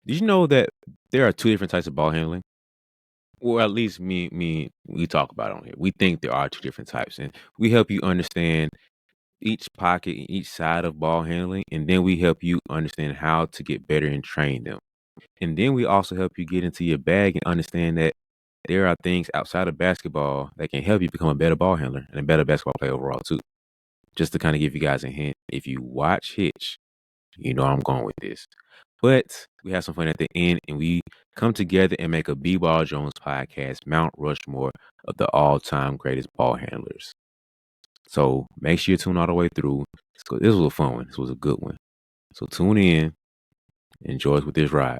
Did you know that there are two different types of ball handling? Well, at least we talk about it on here. We think there are two different types, and we help you understand each pocket and each side of ball handling, and then we help you understand how to get better and train them. And then we also help you get into your bag and understand that there are things outside of basketball that can help you become a better ball handler and a better basketball player overall too. Just to kind of give you guys a hint, if you watch Hitch, you know I'm going with this. But we have some fun at the end, and we come together and make a B-Ball Jones podcast, Mount Rushmore of the all-time greatest ball handlers. So make sure you tune all the way through. This was a fun one. This was a good one. So tune in, enjoy us with this ride.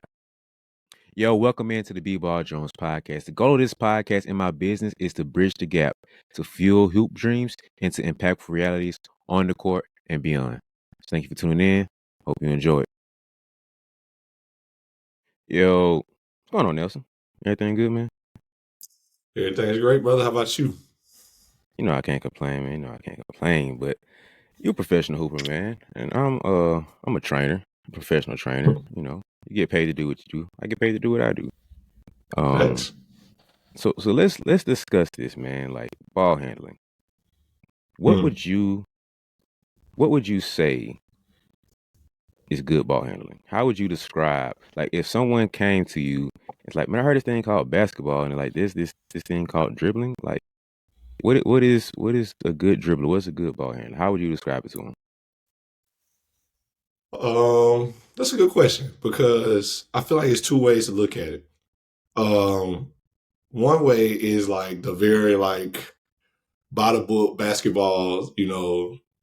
Yo, welcome into the B-Ball Jones podcast. The goal of this podcast in my business is to bridge the gap, to fuel hoop dreams into impactful realities on the court and beyond. So thank you for tuning in. Hope you enjoy it. Yo, what's going on, Nelson? Everything good, man? Everything's great, brother. How about you? You know I can't complain, man. You know I can't complain, but you're a professional hooper, man, and I'm a trainer, a professional trainer. You know, you get paid to do what you do. I get paid to do what I do. Um, Thanks. so let's discuss this, man. Like ball handling. What Hmm. would you what would you say is good ball handling? How would you describe, like, if someone came to you, it's like, man, I heard this thing called basketball, and they're like this thing called dribbling. Like, what is a good dribbler? What's a good ball handler? How would you describe it to them? That's a good question because I feel like it's two ways to look at it. Um, One way is like the very like by the book basketball,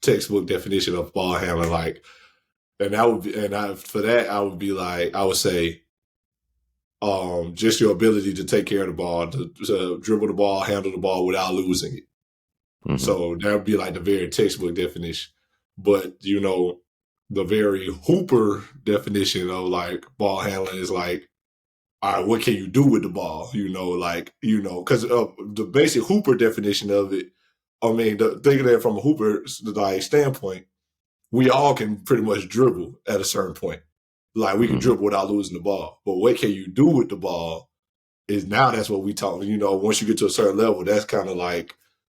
textbook definition of ball handling. Like, and that would be, and I for that I would be like I would say, just your ability to take care of the ball, to dribble the ball, handle the ball without losing it. Hmm. So that would be like the very textbook definition. But the very Hooper definition of like ball handling is like, all right, what can you do with the ball? Because the basic Hooper definition of it, I mean, thinking of it from a Hooper like standpoint, we all can pretty much dribble at a certain point. Like we can Hmm. dribble without losing the ball. But what can you do with the ball is now that's what we talk. Once you get to a certain level, that's kind of like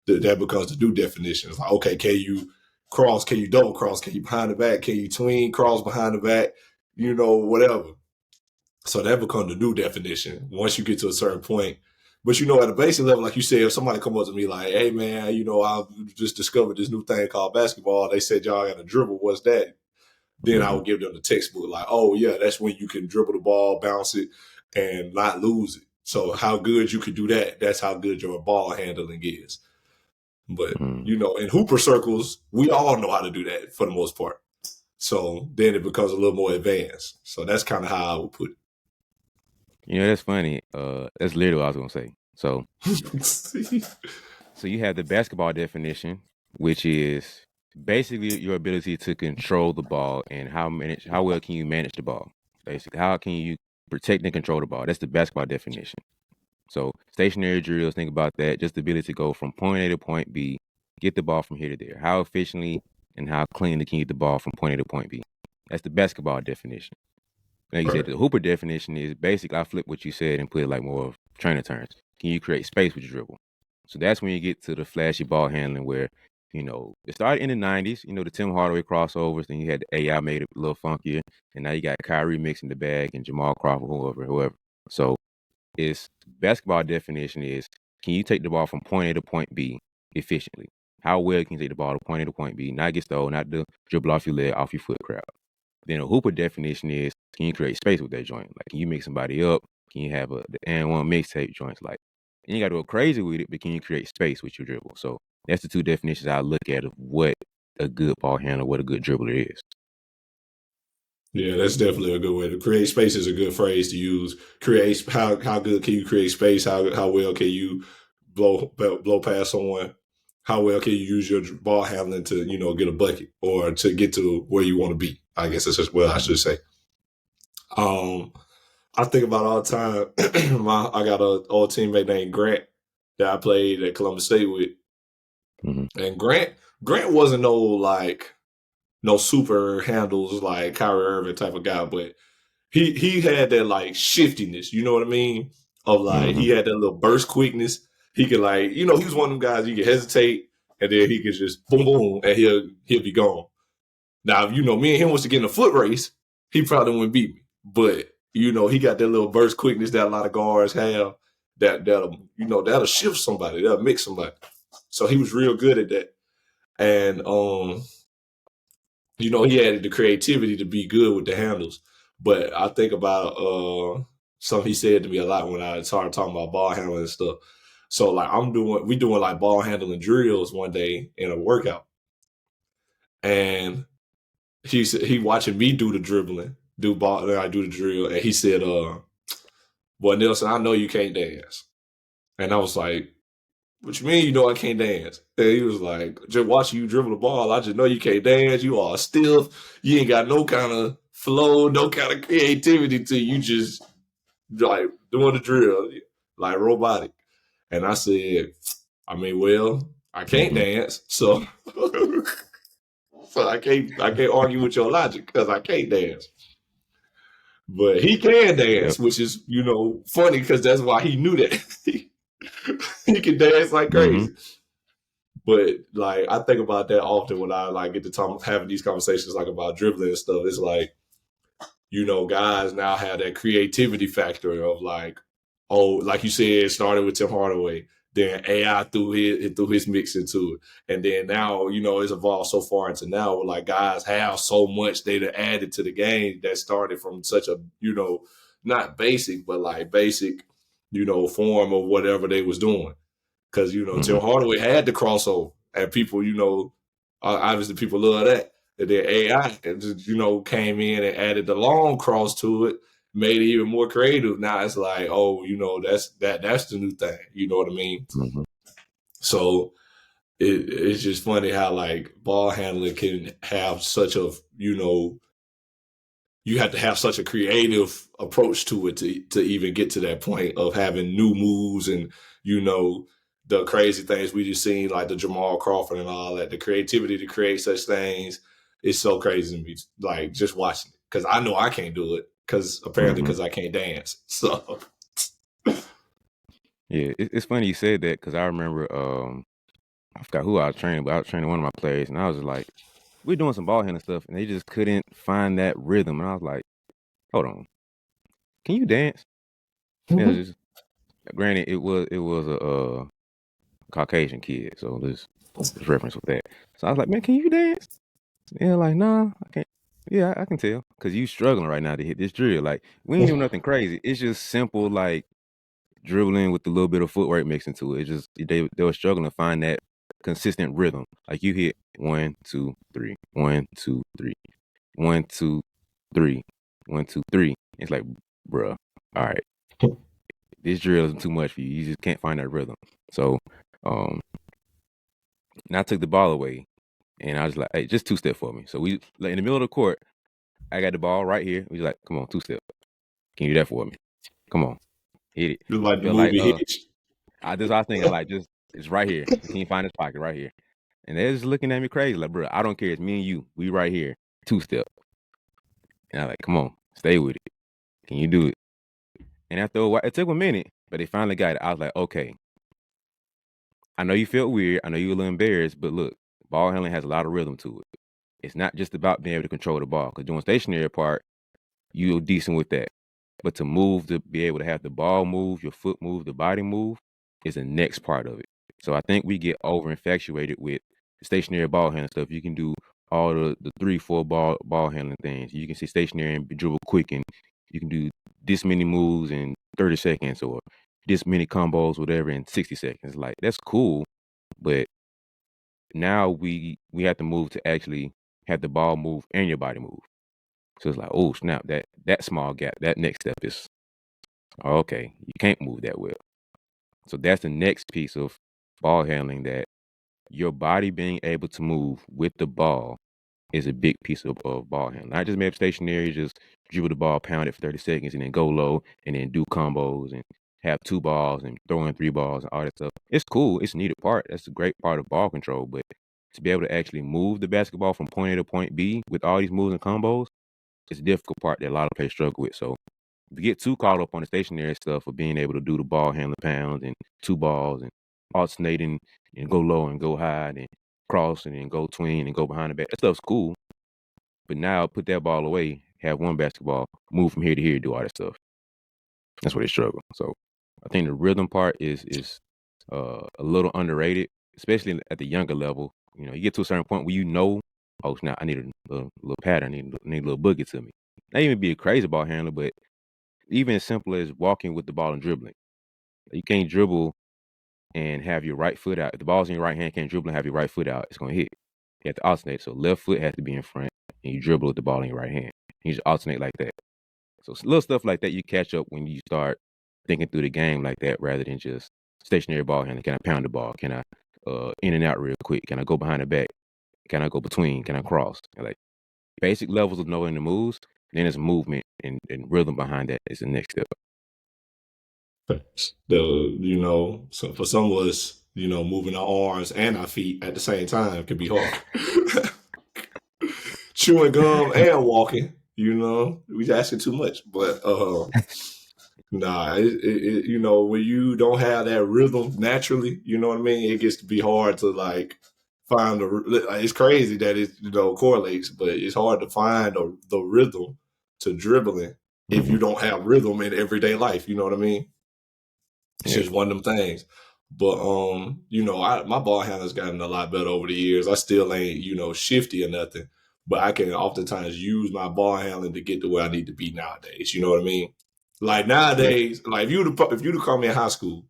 that becomes the new definition. It's like, okay, can you cross? Can you double cross? Can you behind the back? Can you tween cross behind the back? Whatever. So that becomes the new definition once you get to a certain point. But at a basic level, like you said, if somebody come up to me like, "Hey man, I've just discovered this new thing called basketball. They said y'all got to dribble. What's that?" Then I Hmm. would give them the textbook, like, "Oh yeah, that's when you can dribble the ball, bounce it, and not lose it." So how good you can do that, that's how good your ball handling is. But Hmm. in Hooper circles, we all know how to do that for the most part. So then it becomes a little more advanced. So that's kind of how I would put You know, that's funny. That's literally what I was gonna say. So, it. so you have the basketball definition, which is basically your ability to control the ball and how well can you manage the ball. Basically, how can you protect and control the ball? That's the basketball definition. So stationary drills, think about that. Just the ability to go from point A to point B, get the ball from here to there. How efficiently and how cleanly can you get the ball from point A to point B? That's the basketball definition. Like you said, Right. the Hooper definition is basically, I flip what you said and put it like more of trainer terms. Can you create space with your dribble? So that's when you get to the flashy ball handling where, it started in the 90s, the Tim Hardaway crossovers, then you had the AI made it a little funkier, and now you got Kyrie mixing the bag and Jamal Crawford, whoever. So is basketball definition is, can you take the ball from point A to point B efficiently? How well can you take the ball to point A to point B, not get stole, not the dribble off your leg, off your foot crowd? Then a hooper definition is, can you create space with that joint? Like, can you mix somebody up? Can you have the and one mixtape joints? Like, and you got to go crazy with it, but can you create space with your dribble? So that's the two definitions I look at of what a good ball handler, what a good dribbler is. Yeah, that's definitely a good way to create space is a good phrase to use. Create how good can you create space? How well can you blow past someone? How well can you use your ball handling to get a bucket or to get to where you want to be? I guess that's just what I should say. Um, I think about all the time. I got an old teammate named Grant that I played at Columbus State with, Mm-hmm. and Grant wasn't no super handles like Kyrie Irving type of guy, but he had that like shiftiness, you know what I mean? Of like Mm-hmm. he had that little burst quickness. He could like, he was one of them guys you could hesitate and then he could just boom boom and he'll be gone. Now, if me and him was to get in a foot race, he probably wouldn't beat me. But he got that little burst quickness that a lot of guards have that'll shift somebody, that'll mix somebody. So he was real good at that. And he had the creativity to be good with the handles. But I think about something he said to me a lot when I started talking about ball handling and stuff. So like we doing like ball handling drills one day in a workout, and he watching me do the dribbling, do ball, then I do the drill, and he said, "Boy, Nelson, I know you can't dance." And I was like, "What you mean you know I can't dance?" And he was like, "Just watching you dribble the ball, I just know you can't dance. You are stiff. You ain't got no kind of flow, no kind of creativity to you. Just like doing the drill, like robotic." And I said, "I mean, well, I can't Mm-hmm. dance, so so I can't argue with your logic because I can't dance." But he can Yep. dance, which is, funny because that's why he knew that. He can dance like Mm-hmm. crazy. But like I think about that often when I like get to talk having these conversations like about dribbling and stuff. It's like, guys now have that creativity factor of like, oh, like you said, it started with Tim Hardaway. Then AI threw his mix into it. And then now, it's evolved so far into now where like guys have so much data added to the game that started from such a, not basic, but like basic, form of whatever they was doing. Because, Mm-hmm. Tim Hardaway had the crossover and people, obviously people love that. And then AI, just, came in and added the long cross to it, made it even more creative. Now it's like, oh, that's the new thing. You know what I mean? Mm-hmm. So it's just funny how like ball handling can have such a, you have to have such a creative approach to it to even get to that point of having new moves and the crazy things we just seen like the Jamal Crawford and all that. The creativity to create such things is so crazy to me. Like just watching it because I know I can't do it apparently Mm-hmm. because I can't dance. So Yeah, it's funny you said that because I remember I forgot who I was training, but I was training one of my players, and I was just like, we're doing some ball handling stuff, and they just couldn't find that rhythm, and I was like, hold on, can you dance? And it was just granted it was a Caucasian kid, so there's reference with that. So I was like, man, can you dance? And they're like, nah, I can't. Yeah, I can tell because you struggling right now to hit this drill. Like we ain't doing nothing crazy. It's just simple like dribbling with a little bit of footwork mixed into it. It's just they were struggling to find that consistent rhythm. Like you hit 1, 2, 3, 1, 2, 3, 1, 2, 3, 1, 2, 3. It's like, bruh, all right, this drill is too much for you. You just can't find that rhythm. So, and I took the ball away, and I was like, hey, just two step for me. So we like, in the middle of the court, I got the ball right here. We like, come on, two step. Can you do that for me? Come on, hit it. just like the Feel like movie Hitch. I was thinking like just it's right here. Can you find this pocket right here? And they're just looking at me crazy, like, bro, I don't care. It's me and you. We right here. Two step. And I'm like, come on, stay with it. Can you do it? And after a while, it took a minute, but they finally got it. I was like, okay. I know you felt weird. I know you were a little embarrassed, but look, ball handling has a lot of rhythm to it. It's not just about being able to control the ball. Because doing stationary part, you're decent with that. But to move, to be able to have the ball move, your foot move, the body move, is the next part of it. So I think we get over infatuated with stationary ball handling stuff. You can do all the 3, 4 ball handling things. You can see stationary and dribble quick, and you can do this many moves in 30 seconds or this many combos, whatever, in 60 seconds. Like that's cool, but now we have to move to actually have the ball move and your body move. So it's like, oh snap, that small gap, that next step is okay. You can't move that well. So that's the next piece of ball handling, that your body being able to move with the ball is a big piece of ball handling. Not just maybe stationary, just dribble the ball, pound it for 30 seconds, and then go low, and then do combos and have 2 balls and throw in 3 balls and all that stuff. It's cool. It's a needed part. That's a great part of ball control. But to be able to actually move the basketball from point A to point B with all these moves and combos, it's a difficult part that a lot of players struggle with. So if you get too caught up on the stationary stuff of being able to do the ball handling pounds and two balls and alternating and go low and go high and cross and then go tween and go behind the back, that stuff's cool. But now put that ball away, have one basketball, move from here to here, do all that stuff. That's where they struggle. So I think the rhythm part is a little underrated, especially at the younger level. You know, you get to a certain point where you know, oh, now I need a little pattern, need a little boogie to me. Not even be a crazy ball handler, but even as simple as walking with the ball and dribbling. You can't dribble and have your right foot out. If the ball's in your right hand, can't dribble and have your right foot out, it's going to hit. You have to alternate. So left foot has to be in front, and you dribble with the ball in your right hand. You just alternate like that. So little stuff like that you catch up when you start thinking through the game like that rather than just stationary ball handling. Can I pound the ball? Can I in and out real quick? Can I go behind the back? Can I go between? Can I cross? Like basic levels of knowing the moves. Then there's movement and rhythm behind that is the next step. So for some of us, moving our arms and our feet at the same time can be hard. Chewing gum and walking, we asking too much. But nah, when you don't have that rhythm naturally, you know what I mean? It gets to be hard to like find it's crazy that it correlates, but it's hard to find the rhythm to dribbling if you don't have rhythm in everyday life. You know what I mean? It's just one of them things. But my ball handler's gotten a lot better over the years. I still ain't shifty or nothing, but I can oftentimes use my ball handling to get to where I need to be nowadays. You know what I mean? Like nowadays, like if you'd have called me in high school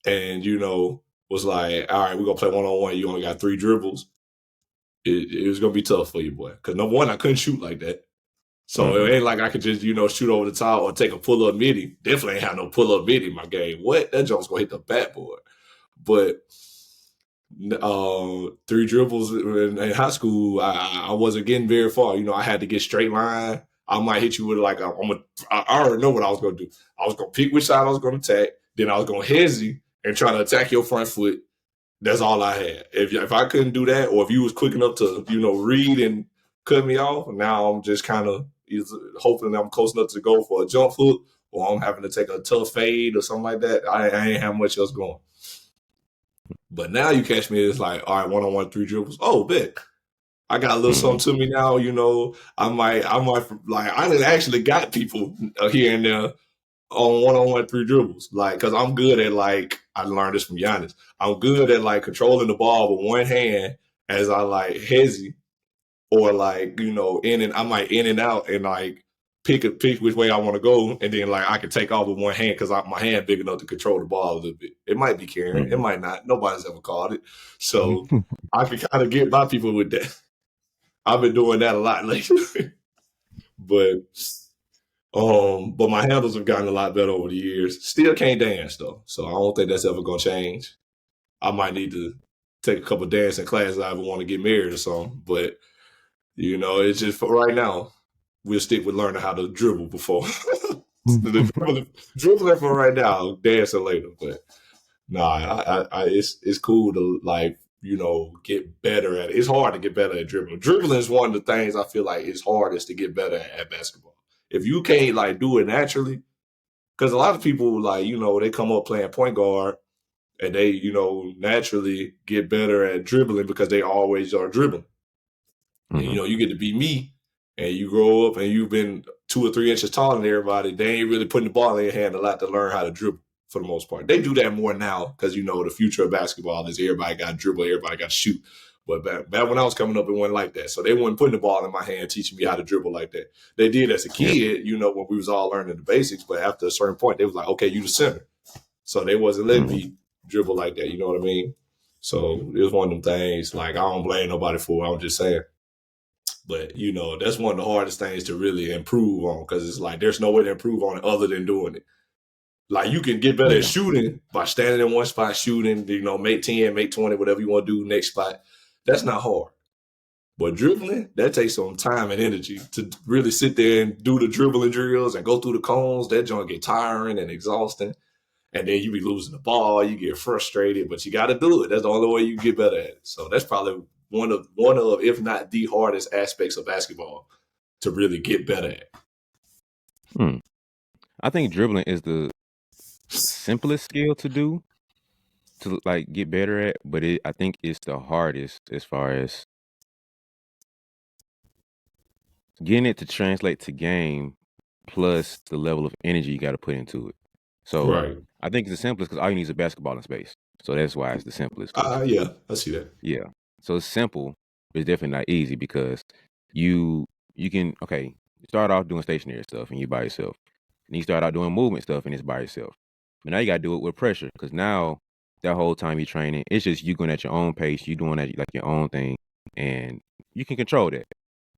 and was like, all right, we're gonna play 1-on-1. You only got 3 dribbles. It was gonna be tough for you, boy. Because number one, I couldn't shoot like that. So it ain't like I could just, shoot over the top or take a pull-up midi. Definitely ain't have no pull-up midi in my game. What? That jump's gonna hit the backboard. But 3 dribbles in high school, I wasn't getting very far. I had to get straight line. I might hit you with like I already know what I was gonna do. I was gonna pick which side I was gonna attack. Then I was gonna hesitate and try to attack your front foot. That's all I had. If I couldn't do that, or if you was quick enough to read and cut me off, now I'm just kind of hoping I'm close enough to go for a jump foot, or I'm having to take a tough fade or something like that. I ain't have much else going. But now you catch me, it's like, all right, 1-on-1, 3 dribbles. Oh, bet. I got a little something to me now, I might like I done actually got people here and there on 1-on-1, 3 dribbles. Like, because I'm good at like, I learned this from Giannis. I'm good at like controlling the ball with one hand as I like hezzy or like, I might in and out and like pick which way I want to go. And then like I can take off with one hand because my hand big enough to control the ball a little bit. It might be carrying. It might not. Nobody's ever called it. So I can kind of get by people with that. I've been doing that a lot lately. But my handles have gotten a lot better over the years. Still can't dance though, so I don't think that's ever gonna change. I might need to take a couple dancing classes if I ever want to get married or something. But it's just for right now. We'll stick with learning how to dribble before dribbling for right now, dancing later. But nah, it's cool to like get better at it. It's hard to get better at dribbling. Dribbling is one of the things I feel like is hardest to get better at basketball. If you can't like do it naturally, because a lot of people like they come up playing point guard and they naturally get better at dribbling because they always are dribbling. And you get to be me, and you grow up and you've been 2 or 3 inches taller than everybody. They ain't really putting the ball in your hand a lot to learn how to dribble for the most part. They do that more now because the future of basketball is everybody got to dribble, everybody got to shoot. But back when I was coming up, it wasn't like that. So they weren't putting the ball in my hand, teaching me how to dribble like that. They did as a kid, when we was all learning the basics. But after a certain point, they was like, okay, you the center. So they wasn't letting me dribble like that. You know what I mean? So it was one of them things. Like, I don't blame nobody for it. I'm just saying. But, that's one of the hardest things to really improve on because it's like there's no way to improve on it other than doing it. Like, you can get better at shooting by standing in one spot, shooting, make 10, make 20, whatever you want to do, next spot. That's not hard. But dribbling, that takes some time and energy to really sit there and do the dribbling drills and go through the cones. That joint get tiring and exhausting. And then you be losing the ball, you get frustrated, but you got to do it. That's the only way you get better at it. So that's probably one of, if not the hardest aspects of basketball to really get better at? Hmm. I think dribbling is the simplest skill to do to like get better at, but I think it's the hardest as far as getting it to translate to game plus the level of energy you got to put into it. So Right. I think it's the simplest because all you need is a basketball in space. So that's why it's the simplest. Because Yeah, I see that. yeah, so it's simple, but it's definitely not easy because you you can you start off doing stationary stuff and you by yourself. And you start out doing movement stuff and it's by yourself. But now you gotta do it with pressure because now that whole time you're training, it's just you going at your own pace, you doing that like your own thing, and you can control that.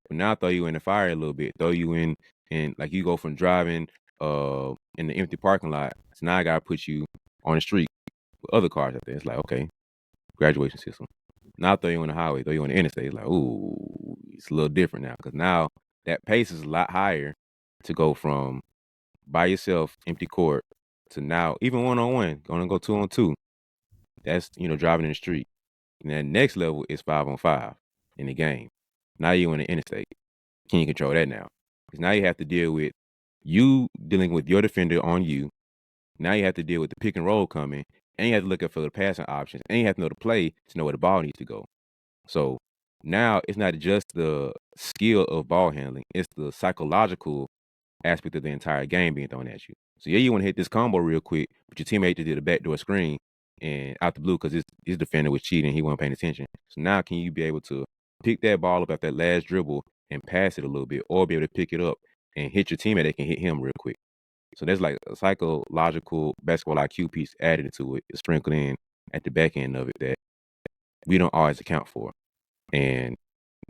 But now throw you in the fire a little bit, throw you in and like you go from driving in the empty parking lot. So now I gotta put you on the street with other cars out there. It's like, okay, graduation system. Now throw you on the highway, throw you on the interstate. It's like, ooh, it's a little different now because now that pace is a lot higher to go from by yourself, empty court, to now even 1-on-1, gonna go 2-on-2. That's driving in the street. And then next level is 5-on-5 in the game. Now you in the interstate. Can you control that now? Because now you have to deal with you dealing with your defender on you. Now you have to deal with the pick and roll coming, and you have to look up for the passing options, and you have to know the play to know where the ball needs to go. So now it's not just the skill of ball handling; it's the psychological aspect of the entire game being thrown at you. So yeah, you want to hit this combo real quick, but your teammate just did a backdoor screen and out the blue because his defender was cheating, he wasn't paying attention. So now can you be able to pick that ball up at that last dribble and pass it a little bit, or be able to pick it up and hit your teammate that can hit him real quick? So there's like a psychological basketball IQ piece added into it, sprinkled in at the back end of it that we don't always account for. And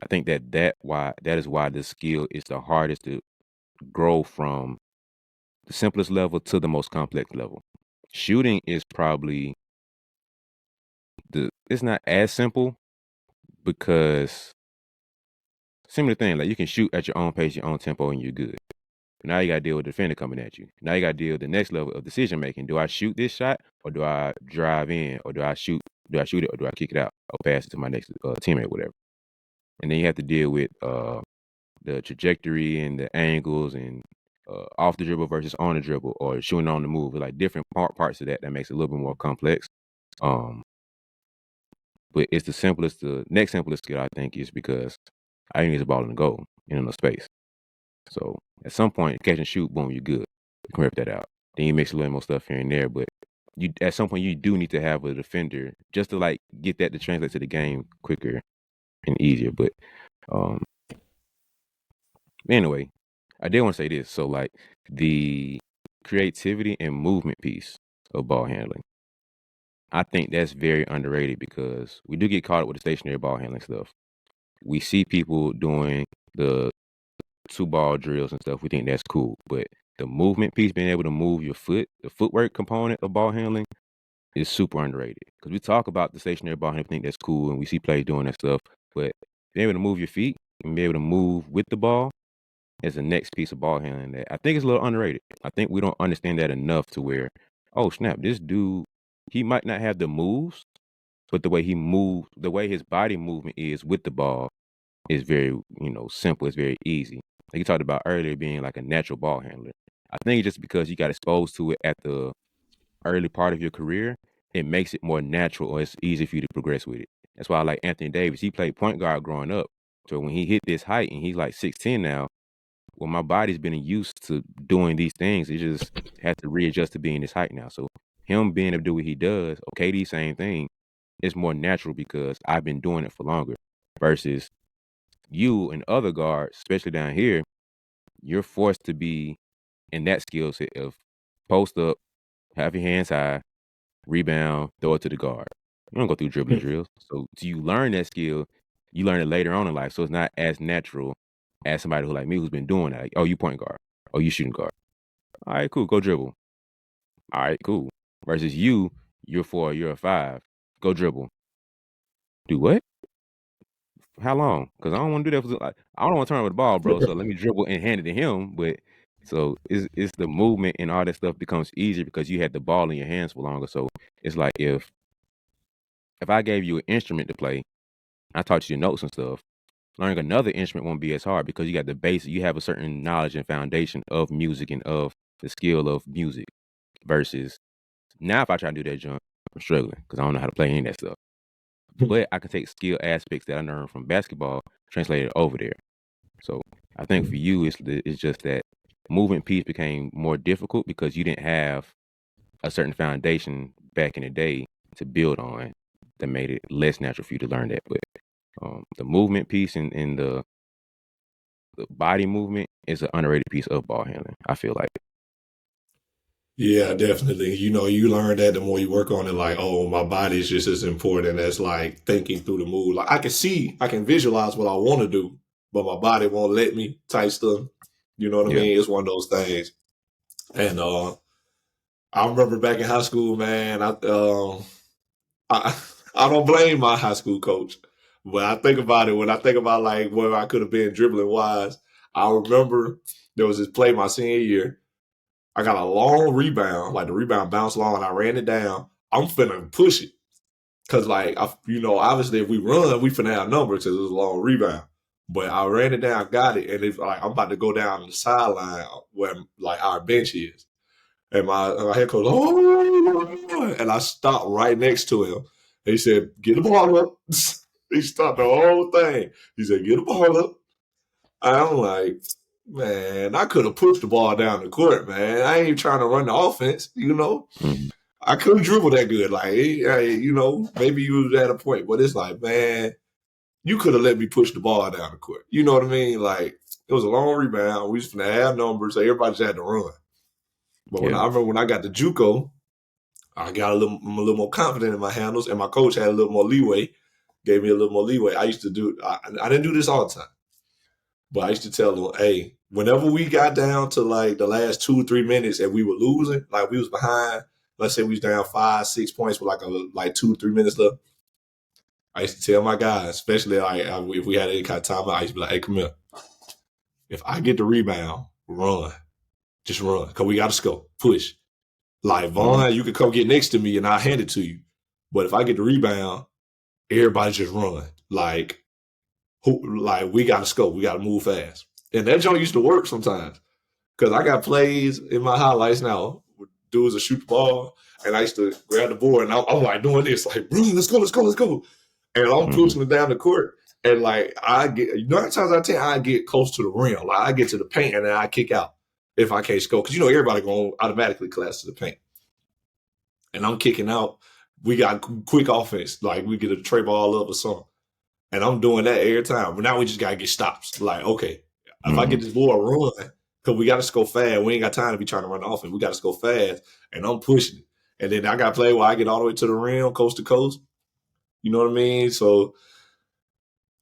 I think that is why this skill is the hardest to grow from the simplest level to the most complex level. Shooting is probably it's not as simple because similar thing, like you can shoot at your own pace, your own tempo, and you're good. But now you gotta deal with the defender coming at you. Now you gotta deal with the next level of decision making. Do I shoot this shot or do I drive in or do I shoot it or do I kick it out or pass it to my next teammate, whatever. And then you have to deal with the trajectory and the angles and off the dribble versus on the dribble or shooting on the move. Like different parts of that makes it a little bit more complex. Um, but it's the next simplest skill I think is because I need the ball in the goal in the space. So at some point, catch and shoot, boom, you're good. You can rip that out. Then you mix a little more stuff here and there, but you at some point you do need to have a defender just to like get that to translate to the game quicker and easier. But um, anyway, I did want to say this. So like the creativity and movement piece of ball handling, I think that's very underrated because we do get caught up with the stationary ball handling stuff. We see people doing the 2-ball drills and stuff. We think that's cool, but the movement piece, being able to move your foot, the footwork component of ball handling is super underrated because we talk about the stationary ball handling, think that's cool, and we see players doing that stuff, but being able to move your feet and be able to move with the ball is the next piece of ball handling that I think is a little underrated. I think we don't understand that enough to where, oh snap, this dude, he might not have the moves, but the way he moves, the way his body movement is with the ball is very, simple. It's very easy. Like you talked about earlier being like a natural ball handler. I think it's just because you got exposed to it at the early part of your career, it makes it more natural or it's easy for you to progress with it. That's why I like Anthony Davis. He played point guard growing up. So when he hit this height and he's like 6'10" now, well, my body's been used to doing these things. It just had to readjust to being this height now. So him being able to do what he does, okay, the same thing, it's more natural because I've been doing it for longer versus you and other guards, especially down here, you're forced to be in that skill set of post up, have your hands high, rebound, throw it to the guard. You don't go through dribbling drills. So do you learn that skill, you learn it later on in life. So it's not as natural as somebody who like me who's been doing that. Like, oh, you point guard. Oh, you shooting guard. All right, cool. Go dribble. All right, cool. Versus you're 4, you're a 5. Go dribble. Do what? How long? Because I don't want to do that. I don't want to turn over the ball, bro. So let me dribble and hand it to him. But so it's the movement and all that stuff becomes easier because you had the ball in your hands for longer. So it's like if I gave you an instrument to play, I taught you notes and stuff. Learning another instrument won't be as hard because you got the basic. You have a certain knowledge and foundation of music and of the skill of music. Versus now, if I try to do that jump, I'm struggling because I don't know how to play any of that stuff. But I can take skill aspects that I learned from basketball, translate it over there. So I think for you, it's just that movement piece became more difficult because you didn't have a certain foundation back in the day to build on that made it less natural for you to learn that. But the movement piece and the body movement is an underrated piece of ball handling. I feel like. Yeah, definitely. You know, you learn that the more you work on it, like, oh, my body is just as important as like thinking through the move. Like I can visualize what I want to do, but my body won't let me type stuff. You know what I Yeah. mean? It's one of those things. And I remember back in high school, man, I I don't blame my high school coach. But I think about it, when I think about like where I could have been dribbling wise, I remember there was this play my senior year. I got a long rebound, like the rebound bounced long, and I ran it down. I'm finna push it because, like, obviously, if we run, we finna have numbers because it was a long rebound. But I ran it down, got it, and it's like I'm about to go down the sideline where like our bench is, and my head coach, oh, and I stopped right next to him. He said, "Get the ball up." He stopped the whole thing. He said, "Get the ball up." I'm like, man, I could have pushed the ball down the court, man. I ain't trying to run the offense, you know. Mhm. I couldn't dribble that good. Like, maybe you was at a point, but it's like, man, you could have let me push the ball down the court. You know what I mean? Like, it was a long rebound. We just gonna have numbers, so everybody just had to run. But Yeah. I remember when I got to JUCO, I got a little more confident in my handles, and my coach had a little more leeway, gave me a little more leeway. I used to do, I didn't do this all the time. But I used to tell them, hey, whenever we got down to like the last 2 or 3 minutes and we were losing, like we was behind, let's say we was down 5, 6 points with like 2 or 3 minutes left. I used to tell my guys, especially like if we had any kind of time, I used to be like, hey, come here. If I get the rebound, run. Just run. Because we got to score. Push. Like, Mhm. Vaughn, you can come get next to me and I'll hand it to you. But if I get the rebound, everybody just run. Like we got to score. We got to move fast. And that joint used to work sometimes. Because I got plays in my highlights now. Dudes will shoot the ball, and I used to grab the board, and I'm like doing this, like, bro, let's go, let's go, let's go. And I'm Mhm. pushing it down the court. And like I get 9 times out of 10, I get close to the rim. Like I get to the paint and then I kick out if I can't score. Because everybody going automatically collapse to the paint. And I'm kicking out. We got quick offense. Like we get a tray ball up or something. And I'm doing that every time. But now we just gotta get stops. Like, okay, if I get Mhm. this ball run, because we gotta score fast. We ain't got time to be trying to run the offense. We gotta score fast. And I'm pushing it. And then I gotta play while I get all the way to the rim, coast to coast. You know what I mean? So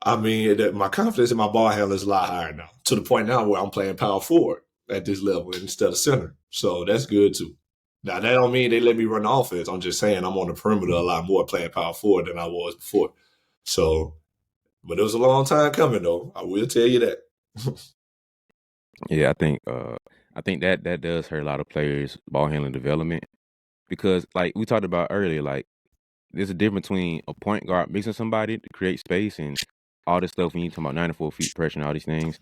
I mean my confidence in my ball handler is a lot higher now. To the point now where I'm playing power forward at this level instead of center. So that's good too. Now that don't mean they let me run the offense. I'm just saying I'm on the perimeter a lot more playing power forward than I was before. So but it was a long time coming, though. I will tell you that. Yeah, I think that does hurt a lot of players' ball handling development because, like we talked about earlier, like there's a difference between a point guard mixing somebody to create space and all this stuff when you talk about 94 feet pressure and all these things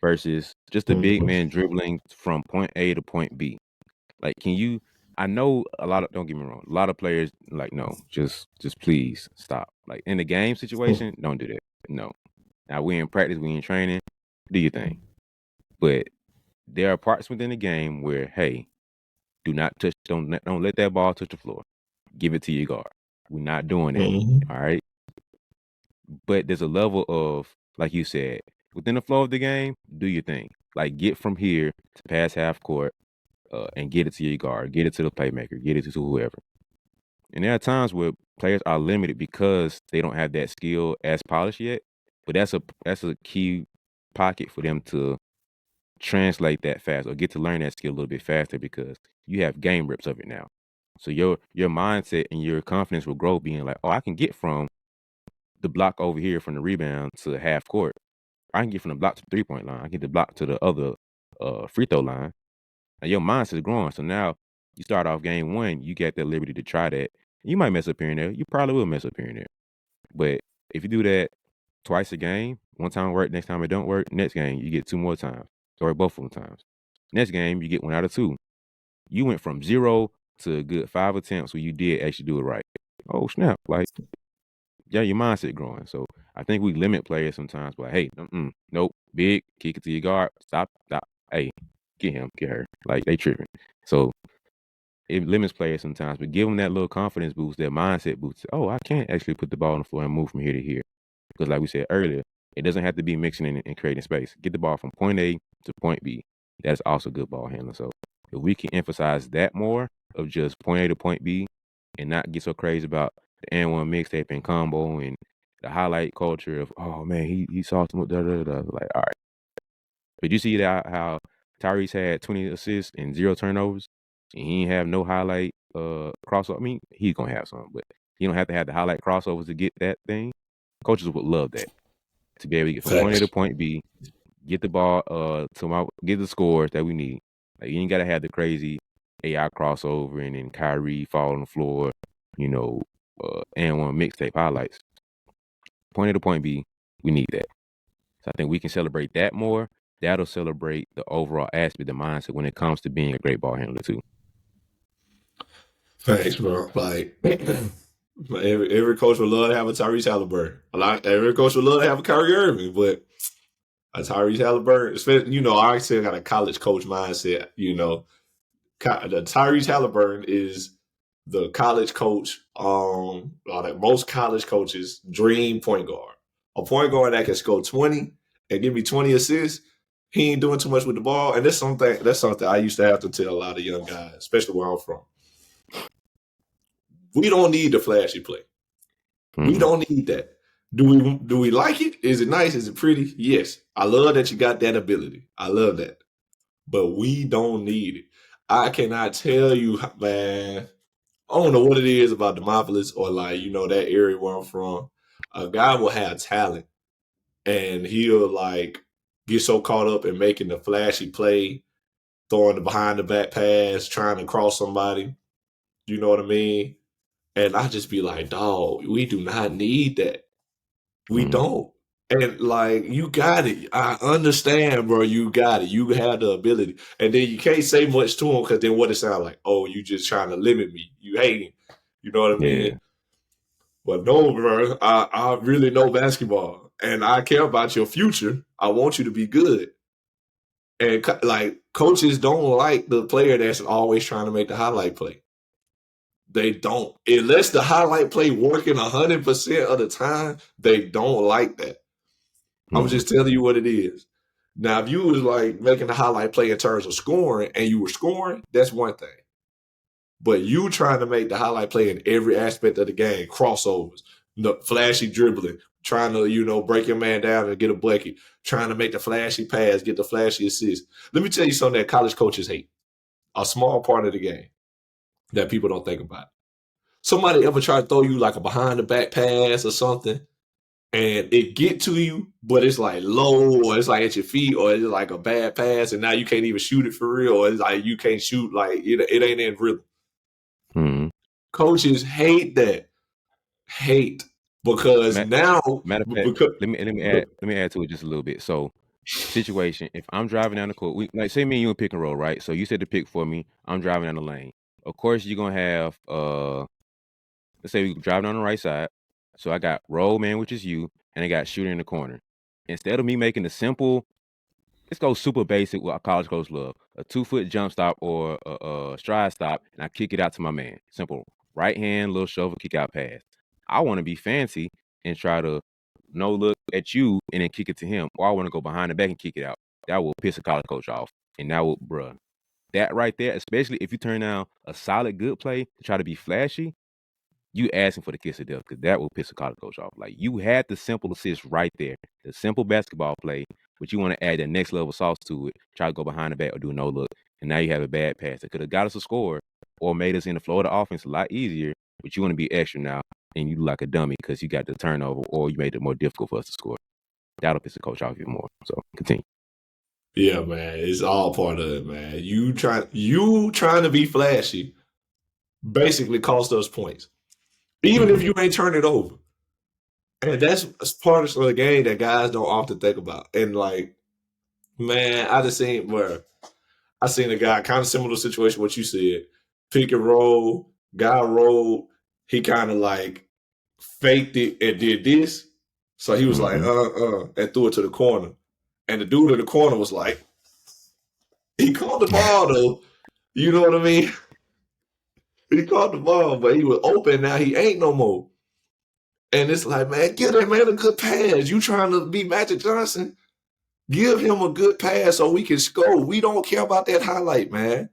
versus just a big Mhm. man dribbling from point A to point B. Like, can you? I know a lot of. Don't get me wrong. A lot of players like no, just please stop. Like in the game situation, don't do that. No. Now we in practice, we in training. Do your thing. But there are parts within the game where, hey, do not touch. Don't let that ball touch the floor. Give it to your guard. We're not doing that. Mhm. All right. But there's a level of, like you said, within the flow of the game, do your thing. Like get from here to pass half court, and get it to your guard, get it to the playmaker, get it to whoever. And there are times where players are limited because they don't have that skill as polished yet. But that's a key pocket for them to translate that fast or get to learn that skill a little bit faster because you have game rips of it now. So your mindset and your confidence will grow being like, oh, I can get from the block over here from the rebound to half court. I can get from the block to the 3-point line. I can get the block to the other free throw line. And your mindset is growing. So now you start off game one, you get that liberty to try that. You might mess up here and there. You probably will mess up here and there. But if you do that twice a game. One time work, next time it don't work. Next game, you get 2 more times. Or both of them times. Next game, you get 1 out of 2. You went from 0 to a good 5 attempts where you did actually do it right. Oh, snap. Like, yeah, your mindset growing. So I think we limit players sometimes by, hey, nope, big, kick it to your guard, stop. Hey, get him, get her. Like, they tripping. So it limits players sometimes, but give them that little confidence boost, that mindset boost. Oh, I can actually put the ball on the floor and move from here to here. Because like we said earlier, it doesn't have to be mixing and creating space. Get the ball from point A to point B. That's also good ball handling. So if we can emphasize that more of just point A to point B and not get so crazy about the N1 mixtape and combo and the highlight culture of, oh man, he saw some like, all right. But you see that how Tyrese had 20 assists and 0 turnovers, and he didn't have no highlight crossover. I mean, he's gonna have some, but he don't have to have the highlight crossovers to get that thing. Coaches would love that, to be able to get from point A Facts. to point B, get the ball get the scores that we need. Like, you ain't gotta have the crazy AI crossover and then Kyrie fall on the floor, and one mixtape highlights. Point A to point B, we need that. So I think we can celebrate that more. That'll celebrate the overall aspect, the mindset when it comes to being a great ball handler too. Thanks, bro. Like every coach would love to have a Tyrese Halliburton. Every coach would love to have a Kyrie Irving, but a Tyrese Halliburton, especially, I still got a college coach mindset. The Tyrese Halliburton is the college coach, like most college coaches' dream point guard. A point guard that can score 20 and give me 20 assists. He ain't doing too much with the ball, and that's something I used to have to tell a lot of young guys, especially where I'm from. We don't need the flashy play. We don't need that. Do we like it? Is it nice? Is it pretty? Yes. I love that you got that ability. I love that. But we don't need it. I cannot tell you, man. I don't know what it is about Demopolis or that area where I'm from. A guy will have talent and he'll get so caught up in making the flashy play, throwing the behind the back pass, trying to cross somebody. You know what I mean? And I just be like, dog, we do not need that. We don't. And you got it. I understand, bro. You got it. You have the ability. And then you can't say much to him because then what it sound like? Oh, you just trying to limit me. You hating. You know what I mean? Yeah. But no, bro. I really know basketball. And I care about your future. I want you to be good. And coaches don't like the player that's always trying to make the highlight play. They don't. Unless the highlight play working 100% of the time, they don't like that. I'm just telling you what it is. Now, if you was making the highlight play in terms of scoring and you were scoring, that's one thing. But you trying to make the highlight play in every aspect of the game, crossovers, the flashy dribbling, trying to, break your man down and get a bucket, trying to make the flashy pass, get the flashy assist. Let me tell you something that college coaches hate. A small part of the game that people don't think about. Somebody ever try to throw you a behind the back pass or something, and it get to you, but it's low, or it's at your feet, or it's a bad pass, and now you can't even shoot it for real, or it's you can't shoot, it ain't in rhythm. Coaches hate that. Because now, matter of fact, let me add to it just a little bit. So, situation: if I'm driving down the court, say me and you in pick and roll, right? So you said to pick for me. I'm driving down the lane. Of course, you're gonna have let's say we drive down the right side. So I got roll man, which is you, and I got shooter in the corner. Instead of me making the simple, let's go super basic, what college coach love: a 2-foot jump stop or a stride stop, and I kick it out to my man. Simple right hand, little shovel, kick out pass. I want to be fancy and try to no look at you and then kick it to him, or I want to go behind the back and kick it out. That will piss a college coach off, and that will, bruh. That right there, especially if you turn down a solid good play to try to be flashy, you asking for the kiss of death, because that will piss a college coach off. You had the simple assist right there, the simple basketball play, but you want to add that next level sauce to it, try to go behind the back or do no look, and now you have a bad pass that could have got us a score or made us in the flow of the offense a lot easier, but you want to be extra now, and you like a dummy because you got the turnover or you made it more difficult for us to score. That'll piss the coach off even more. So continue. Yeah, man, it's all part of it, man. You trying to be flashy basically cost us points. Even if you ain't turn it over. And that's part of the game that guys don't often think about. And like, man, I just seen where I seen a guy kind of similar situation what you said. Pick and roll, guy rolled, he kind of like faked it and did this. So he was like, Mm-hmm. and threw it to the corner. And the dude in the corner was like, he caught the ball though. You know what I mean? He caught the ball, but he was open now. He ain't no more. And it's like, man, give that man a good pass. You trying to be Magic Johnson? Give him a good pass so we can score. We don't care about that highlight, man.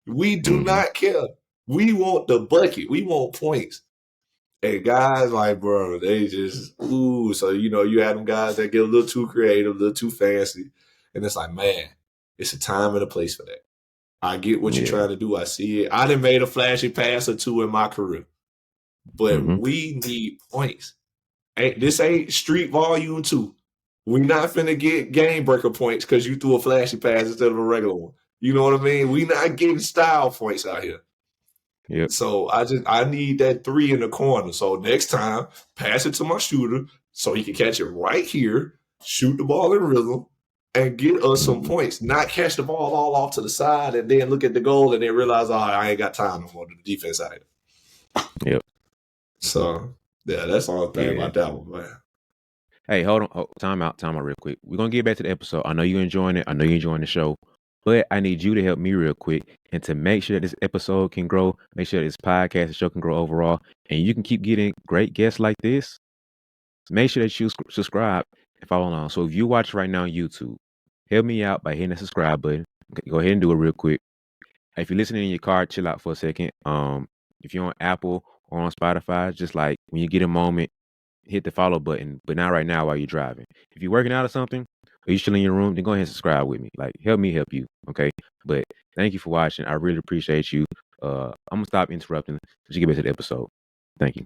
We do Mm-hmm. not care. We want the bucket. We want points. And guys like, bro, they just, ooh. So, you had them guys that get a little too creative, a little too fancy. And it's like, man, it's a time and a place for that. I get what you're Yeah. trying to do. I see it. I done made a flashy pass or two in my career. But Mm-hmm. we need points. This ain't Street Volume 2. We not finna get game breaker points because you threw a flashy pass instead of a regular one. You know what I mean? We not getting style points out here. Yep. So I need that 3 in the corner. So next time, pass it to my shooter so he can catch it right here, shoot the ball in rhythm, and get us some Mm-hmm. points. Not catch the ball all off to the side and then look at the goal and then realize, oh, I ain't got time no more to the defense side. Yep. So yeah, that's all I'm thinking Yeah. about that one, man. Hey, hold on. Time out real quick. We're gonna get back to the episode. I know you're enjoying it. I know you're enjoying the show. But I need you to help me real quick and to make sure that this episode can grow, make sure this podcast, the show can grow overall, and you can keep getting great guests like this. Make sure that you subscribe and follow along. So if you watch right now on YouTube, help me out by hitting the subscribe button. Go ahead and do it real quick. If you're listening in your car, chill out for a second. If you're on Apple or on Spotify, just like when you get a moment, hit the follow button, but not right now while you're driving. If you're working out or something, or you're chilling in your room, then go ahead and subscribe with me. Like, help me help you, okay? But thank you for watching. I really appreciate you. I'm gonna stop interrupting so you get back to the episode. Thank you.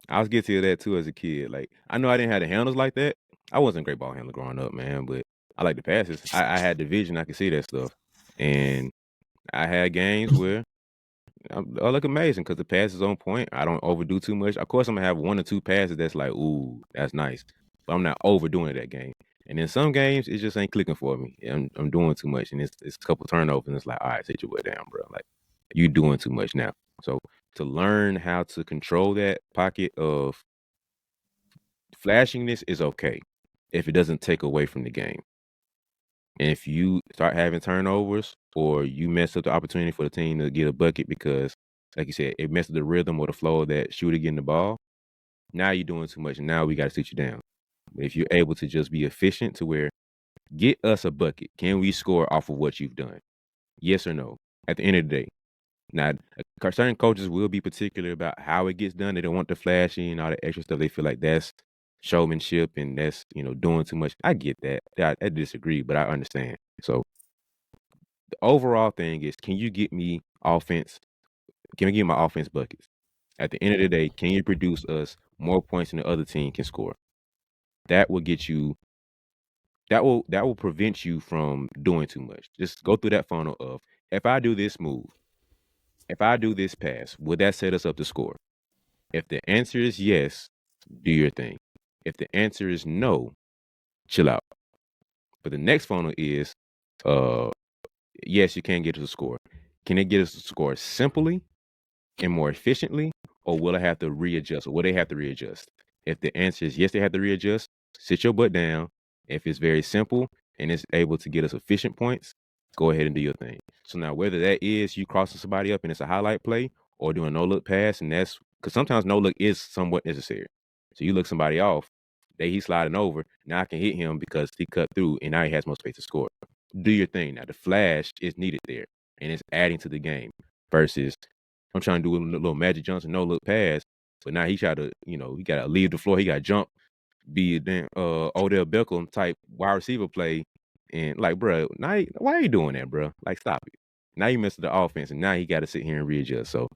I was guilty of that too as a kid. Like, I know I didn't have the handles like that. I wasn't a great ball handler growing up, man, but I like the passes. I had the vision. I could see that stuff. And I had games where I look amazing because the pass is on point. I don't overdo too much. Of course, I'm gonna have 1 or 2 passes that's like, ooh, that's nice, but I'm not overdoing it that game. And in some games, it just ain't clicking for me. I'm doing too much, and it's a couple turnovers, and it's like, all right, sit your butt down, bro. Like, you doing too much now. So to learn how to control that pocket of flashiness is okay if it doesn't take away from the game. And if you start having turnovers or you mess up the opportunity for the team to get a bucket because, like you said, it messed up the rhythm or the flow of that shooter getting the ball, now you're doing too much and now we got to sit you down. But if you're able to just be efficient to where get us a bucket, can we score off of what you've done? Yes or no? At the end of the day. Now, certain coaches will be particular about how it gets done. They don't want the flashy and all the extra stuff. They feel like that's showmanship and that's, doing too much. I get that. I disagree, but I understand. So the overall thing is, can you get me offense? Can we get my offense buckets? At the end of the day, can you produce us more points than the other team can score? That will get you. That will prevent you from doing too much. Just go through that funnel of if I do this move, if I do this pass, would that set us up to score? If the answer is yes, do your thing. If the answer is no, chill out. But the next funnel is, uh, yes, you can get us a score. Can it get us a score simply and more efficiently, or will I have to readjust, or will they have to readjust? If the answer is yes, they have to readjust, sit your butt down. If it's very simple and it's able to get us efficient points, go ahead and do your thing. So now, whether that is you crossing somebody up and it's a highlight play, or doing no look pass, and that's because sometimes no look is somewhat necessary. So you look somebody off, he's sliding over. Now I can hit him because he cut through, and now he has more space to score. Do your thing. Now the flash is needed there, and it's adding to the game versus I'm trying to do a little Magic Johnson no look pass, but now he try to, he got to leave the floor. He got to jump, be a damn Odell Beckham type wide receiver play, and like, bro, now why are you doing that, bro? Like, stop it. Now you messed the offense, and now he got to sit here and readjust. So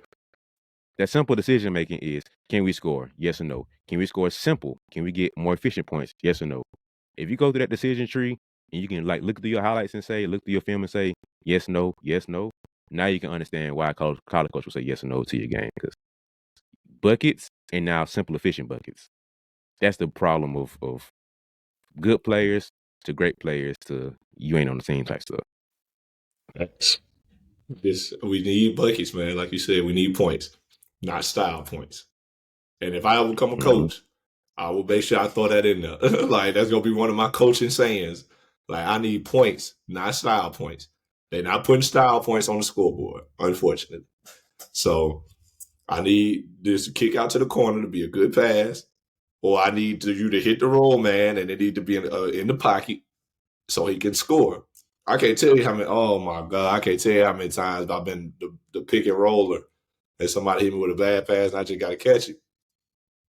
that simple decision making is: can we score? Yes or no? Can we score simple? Can we get more efficient points? Yes or no? If you go through that decision tree and you can like look through your highlights and look through your film and say yes, no, yes, no. Now you can understand why college coach will say yes or no to your game because buckets and now simple efficient buckets. That's the problem of good players to great players to you ain't on the same type stuff. That's we need buckets, man. Like you said, we need points, not style points. And if I ever become a Mm-hmm. coach, I will make sure I throw that in there. Like that's gonna be one of my coaching sayings. Like I need points, not style points. They're not putting style points on the scoreboard, unfortunately. So I need this kick out to the corner to be a good pass, or I need you to hit the roll man, and it need to be in the pocket so he can score. I can't tell you how many. Oh my god, I can't tell you how many times I've been the pick and roller, and somebody hit me with a bad pass, and I just got to catch it.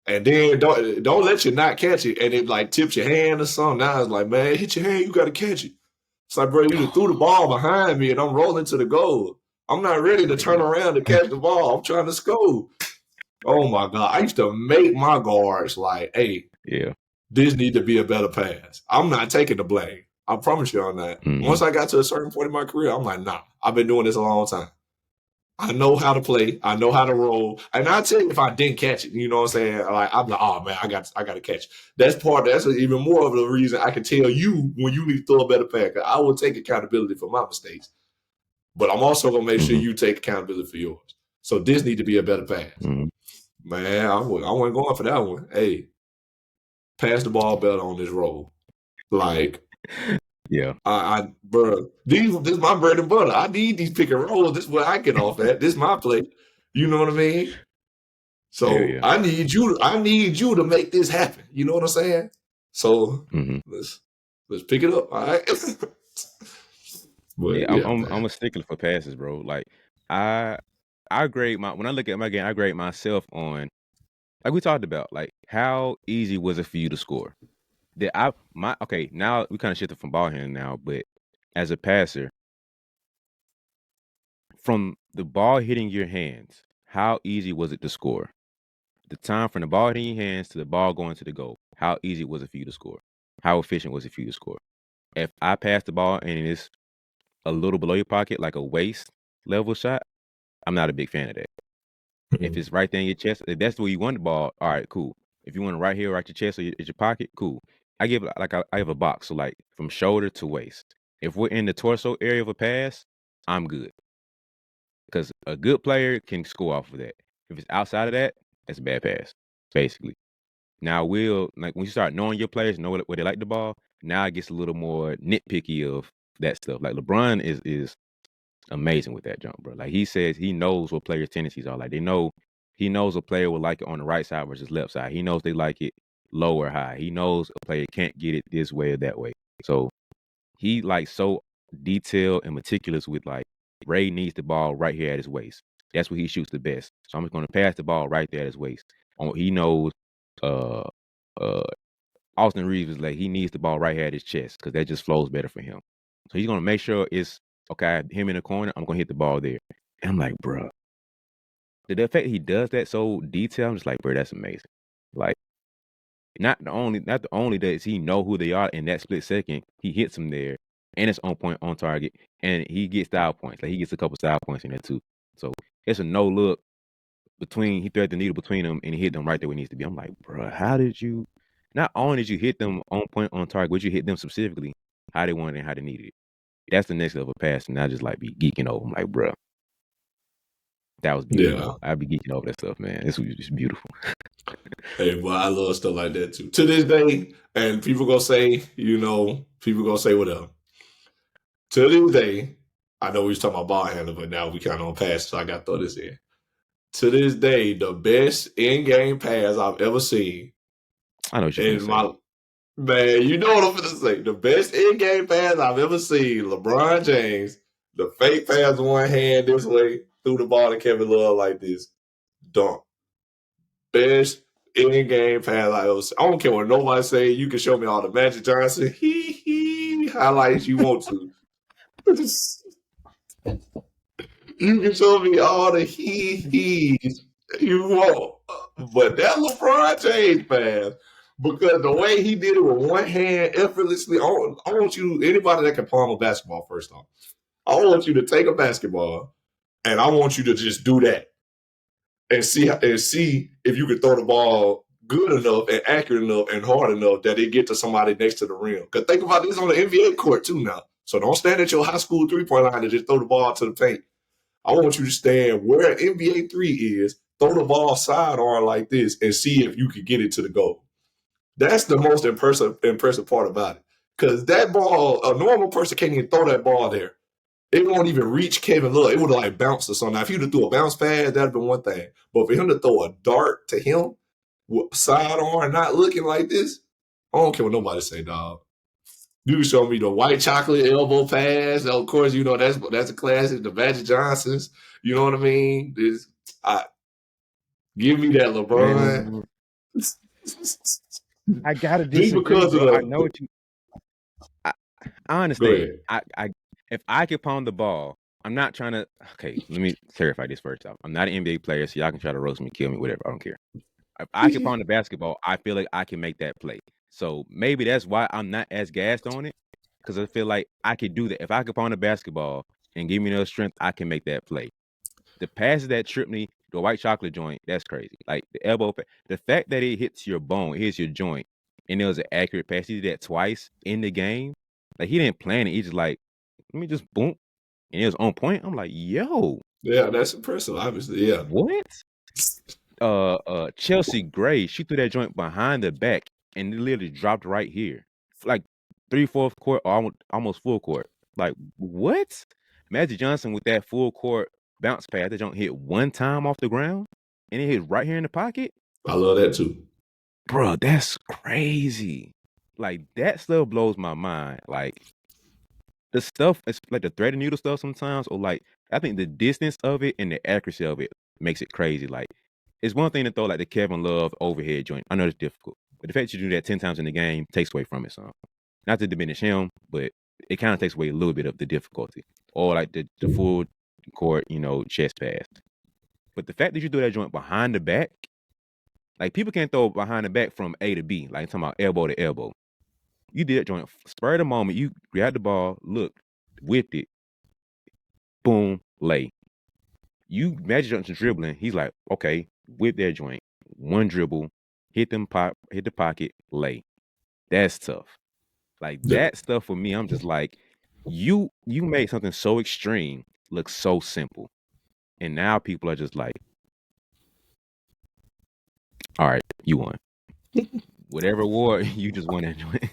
And then don't let you not catch it, and it like tips your hand or something. Now it's like, man, hit your hand, you got to catch it. It's like, bro, you just threw the ball behind me, and I'm rolling to the goal. I'm not ready to turn around to catch the ball. I'm trying to score. Oh my god, I used to make my guards like, hey, Yeah. this need to be a better pass. I'm not taking the blame. I promise you on that. Mm-hmm. Once I got to a certain point in my career, I'm like, nah, I've been doing this a long time. I know how to play. I know how to roll. And I'll tell you if I didn't catch it. You know what I'm saying? Like I'm like, oh man, I got to catch it. That's even more of the reason I can tell you when you need to throw a better pass. I will take accountability for my mistakes. But I'm also gonna make sure Mm-hmm. you take accountability for yours. So this need to be a better pass. Mm-hmm. Man, I wasn't going for that one. Hey, pass the ball better on this roll. Like Yeah. bro, this is my bread and butter. I need these pick and rolls. This is where I get off at. This is my play. You know what I mean? Hell So yeah. I need you to make this happen. You know what I'm saying? So Mm-hmm. let's pick it up. All right. But Yeah, yeah, I'm man. a stickler for passes, bro. Like I grade when I look at my game, I grade myself on like we talked about, like how easy was it for you to score? Okay, now we kind of shifted from ball handling now, but as a passer, from the ball hitting your hands, how easy was it to score? The time from the ball hitting your hands to the ball going to the goal, how easy was it for you to score? How efficient was it for you to score? If I pass the ball and it's a little below your pocket, like a waist level shot, I'm not a big fan of that. If it's right there in your chest, if that's where you want the ball, all right, cool. If you want it right here, right your chest or your pocket, cool. I give like I have a box, so like from shoulder to waist. If we're in the torso area of a pass, I'm good because a good player can score off of that. If it's outside of that, that's a bad pass, basically. Now we'll like when you start knowing your players, know where they like the ball. Now it gets a little more nitpicky of that stuff. Like LeBron is amazing with that jump, bro. Like he says he knows what players' tendencies are. Like he knows a player will like it on the right side versus left side. He knows they like it low or high. He knows a player can't get it this way or that way. So he like so detailed and meticulous with like Ray needs the ball right here at his waist. That's where he shoots the best. So I'm just gonna pass the ball right there at his waist. He knows uh uh Austin Reeves is like he needs the ball right here at his chest because that just flows better for him. So he's gonna make sure it's okay. Him in the corner, I'm gonna hit the ball there. And I'm like, bro, the fact he does that so detailed, I'm just like, bro, that's amazing. Like, not the only does he know who they are in that split second, he hits them there, and it's on point, on target, and he gets style points. Like he gets a couple style points in there too. So it's a no look he thread the needle between them and he hit them right there where it needs to be. I'm like, bro, how did you? Not only did you hit them on point, on target, but you hit them specifically how they wanted and how they needed it. That's the next level pass, and I just like be geeking over. I'm like, bro, that was beautiful. Yeah. I'd be geeking over that stuff, man. This was just beautiful. Hey, boy, I love stuff like that too. To this day, and people gonna say, people gonna say whatever. To this day, I know we was talking about ball handling, but now we kind of on pass, so I got to throw this in. To this day, the best in-game pass I've ever seen I know what you're finna in say. my man, you know what I'm gonna say. The best in-game pass I've ever seen, LeBron James, the fake pass one hand this way, threw the ball to Kevin Love like this. Dunk. Best in-game pass I ever seen. I don't care what nobody say. You can show me all the Magic Johnson highlights you want to. You can show me all the he's you want. But that LeBron James pass, because the way he did it with one hand effortlessly, I want you, anybody that can palm a basketball, first off, I want you to take a basketball and I want you to just do that and see if you can throw the ball good enough and accurate enough and hard enough that it get to somebody next to the rim. Because think about this on the NBA court too now. So don't stand at your high school 3-point line and just throw the ball to the paint. I want you to stand where an NBA 3 is, throw the ball sidearm like this, and see if you can get it to the goal. That's the most impressive part about it. Because that ball, a normal person can't even throw that ball there. It won't even reach Kevin Love. It would have like bounced or something. Now, if he would have threw a bounce pass, that'd have been one thing. But for him to throw a dart to him, sidearm, not looking like this, I don't care what nobody say, dog. You show me the white chocolate elbow pass. Of course, you know that's a classic. The Magic Johnsons. You know what I mean? Give me that LeBron. Man, I gotta Just disagree, because of bro. I the know what you. I, I go understand. ahead. If I could pound the ball, I'm not trying to. Okay, let me clarify this first off. I'm not an NBA player, so y'all can try to roast me, kill me, whatever. I don't care. If I can pound the basketball, I feel like I can make that play. So maybe that's why I'm not as gassed on it, because I feel like I could do that. If I could pound the basketball and give me enough strength, I can make that play. The passes that trip me, the white chocolate joint, that's crazy. Like the elbow, the fact that it hits your bone, it hits your joint, and it was an accurate pass. He did that twice in the game. Like he didn't plan it. He just like, let me just boom, and it was on point. I'm like, yo, Yeah, that's impressive. Obviously, yeah. what? Chelsea Gray, she threw that joint behind the back and it literally dropped right here. Like 3/4 court, or almost full court. Like, what? Magic Johnson with that full court bounce pass, that joint hit one time off the ground and it hit right here in the pocket. I love that too. Bro, that's crazy. Like, that stuff blows my mind. Like, the stuff, it's like the thread and needle stuff sometimes, or like, I think the distance of it and the accuracy of it makes it crazy. Like, it's one thing to throw like the Kevin Love overhead joint. I know it's difficult, but the fact you do that 10 times in the game takes away from it some. Not to diminish him, but it kind of takes away a little bit of the difficulty. Or like the full court, chest pass. But the fact that you do that joint behind the back, like people can't throw behind the back from A to B, like I'm talking about elbow to elbow. You did that joint, spur of the moment, you grabbed the ball, looked, whipped it, boom, lay. You Magic Johnson dribbling, he's like, okay, whip that joint. One dribble, hit the pocket, lay. That's tough. Like Yeah. that stuff for me, I'm just like, you made something so extreme look so simple. And now people are just like, all right, you won. Whatever award, you just won that joint.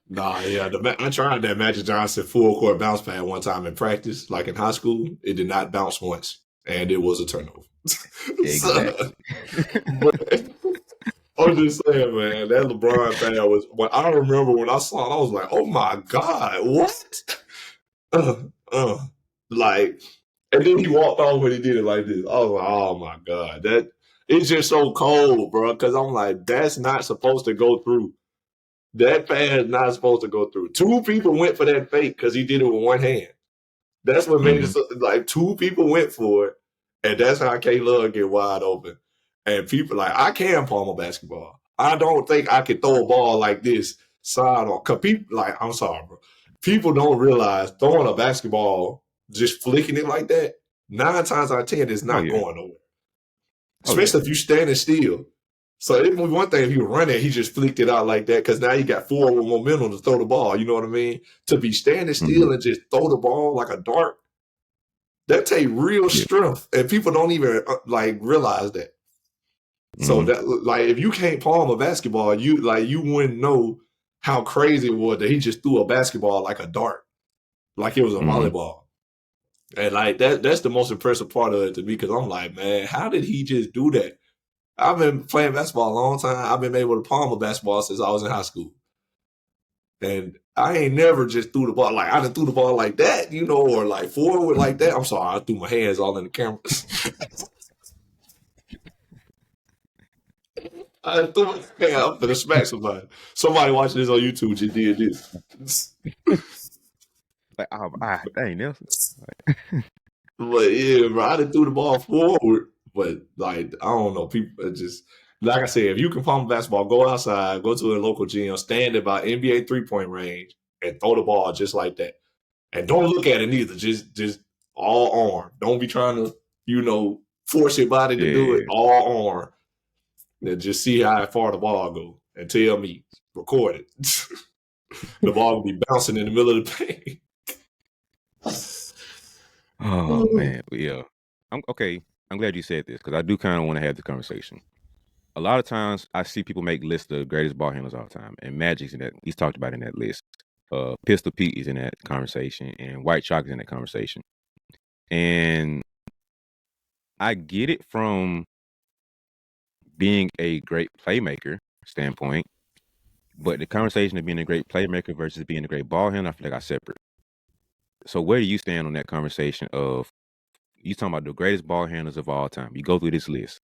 Nah, yeah. I tried that Magic Johnson full court bounce pad one time in practice, like in high school. It did not bounce once, and it was a turnover. Exactly. But I'm just saying, man, that LeBron pad was. When I remember when I saw it, I was like, "Oh my god, what?" Uh, uh, like, and then he walked off when he did it like this. I was like, "Oh my god, that it's just so cold, bro." Because I'm like, that's not supposed to go through. That pass is not supposed to go through. Two people went for that fake because he did it with one hand. That's what made it so, like two people went for it, and that's how K Love get wide open. And people like I can palm a basketball. I don't think I can throw a ball like this side on. Cause people like I'm sorry, bro. People don't realize throwing a basketball, just flicking it like that, 9 times out of 10 is Oh not yeah. going nowhere. Oh yeah. Especially if you standing still. So it was one thing if he was running, he just flicked it out like that because now you got forward momentum to throw the ball. You know what I mean? To be standing still and just throw the ball like a dart, that take real Yeah. strength, and people don't even like realize that. So that like if you can't palm a basketball, you wouldn't know how crazy it was that he just threw a basketball like a dart, like it was a volleyball. And like that's the most impressive part of it to me because I'm like, man, how did he just do that? I've been playing basketball a long time. I've been able to palm a basketball since I was in high school. And I ain't never just threw the ball like I done threw the ball like that, or like forward like that. I'm sorry, I threw my hands all in the camera. I threw my hand up for the smack somebody. Somebody watching this on YouTube just did this. Like, dang, Nelson. But yeah, bro, I done threw the ball forward. But like, I don't know, people just like I said, if you can palm a basketball, go outside, go to a local gym, stand at about NBA 3-point range, and throw the ball just like that. And don't look at it neither. Just all arm. Don't be trying to, force your body to do it. Yeah. All arm. and just see how far the ball go and tell me, record it. The ball will be bouncing in the middle of the paint. Oh man, but yeah. I'm okay. I'm glad you said this because I do kind of want to have the conversation. A lot of times I see people make lists of the greatest ball handlers all the time, and Magic's in that. He's talked about in that list. Pistol Pete is in that conversation, and White Chalk is in that conversation. And I get it from being a great playmaker standpoint, but the conversation of being a great playmaker versus being a great ball handler, I feel like are separate. So where do you stand on that conversation of you talking about the greatest ball handlers of all time? You go through this list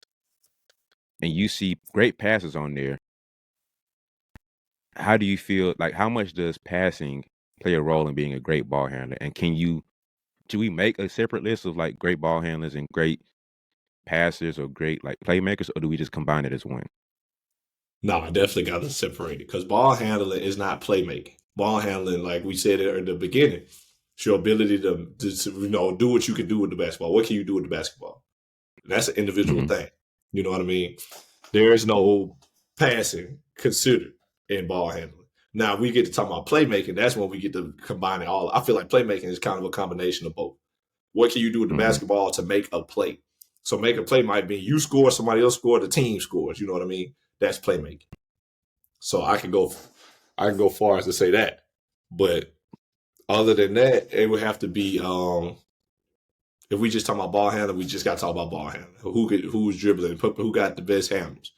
and you see great passes on there. How do you feel like how much does passing play a role in being a great ball handler? And do we make a separate list of like great ball handlers and great passers or great like playmakers, or do we just combine it as one? No, I definitely got to separate it because ball handling is not playmaking. Ball handling, like we said at the beginning, it's your ability to do what you can do with the basketball. What can you do with the basketball? That's an individual Mhm. thing. You know what I mean? There is no passing considered in ball handling. Now we get to talk about playmaking. That's when we get to combine it all. I feel like playmaking is kind of a combination of both. What can you do with the Mhm. basketball to make a play? So make a play might be you score, somebody else score, the team scores. You know what I mean? That's playmaking. So I can go far as to say that. But other than that, it would have to be if we just talk about ball handling, we just got to talk about ball handling. Who's dribbling? Who got the best handles?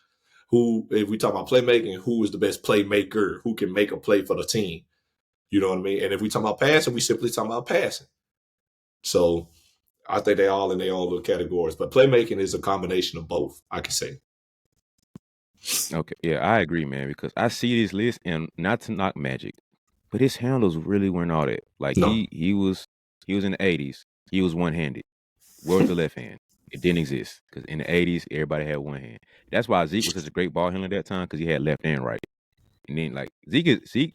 Who, if we talk about playmaking, who is the best playmaker? Who can make a play for the team? You know what I mean? And if we talk about passing, we simply talk about passing. So I think they all in their own little categories. But playmaking is a combination of both, I can say. Okay, yeah, I agree, man, because I see this list and not to knock Magic, but his handles really weren't all that. Like No. he was in the 80s. He was one-handed. Where was the left hand? It didn't exist because in the 80s everybody had one hand. That's why Zeke was such a great ball handler at that time because he had left and right. And then like Zeke,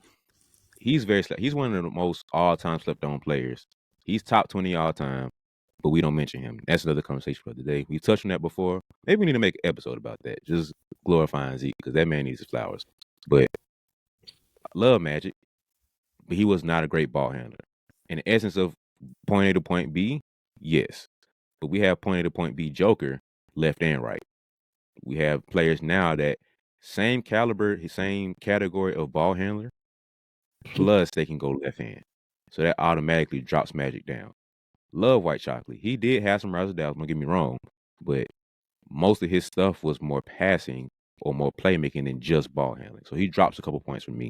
he's one of the most all-time slept-on players. He's top 20 all time, but we don't mention him. That's another conversation for today. We've touched on that before. Maybe we need to make an episode about that. Just glorifying Zeke because that man needs his flowers. But I love Magic, but he was not a great ball handler. In the essence of point A to point B, yes. But we have point A to point B Joker, left and right. We have players now that same caliber, same category of ball handler, plus they can go left hand. So that automatically drops Magic down. Love White Chocolate. He did have some razzle dazzle, don't get me wrong, but most of his stuff was more passing or more playmaking than just ball handling. So he drops a couple points for me.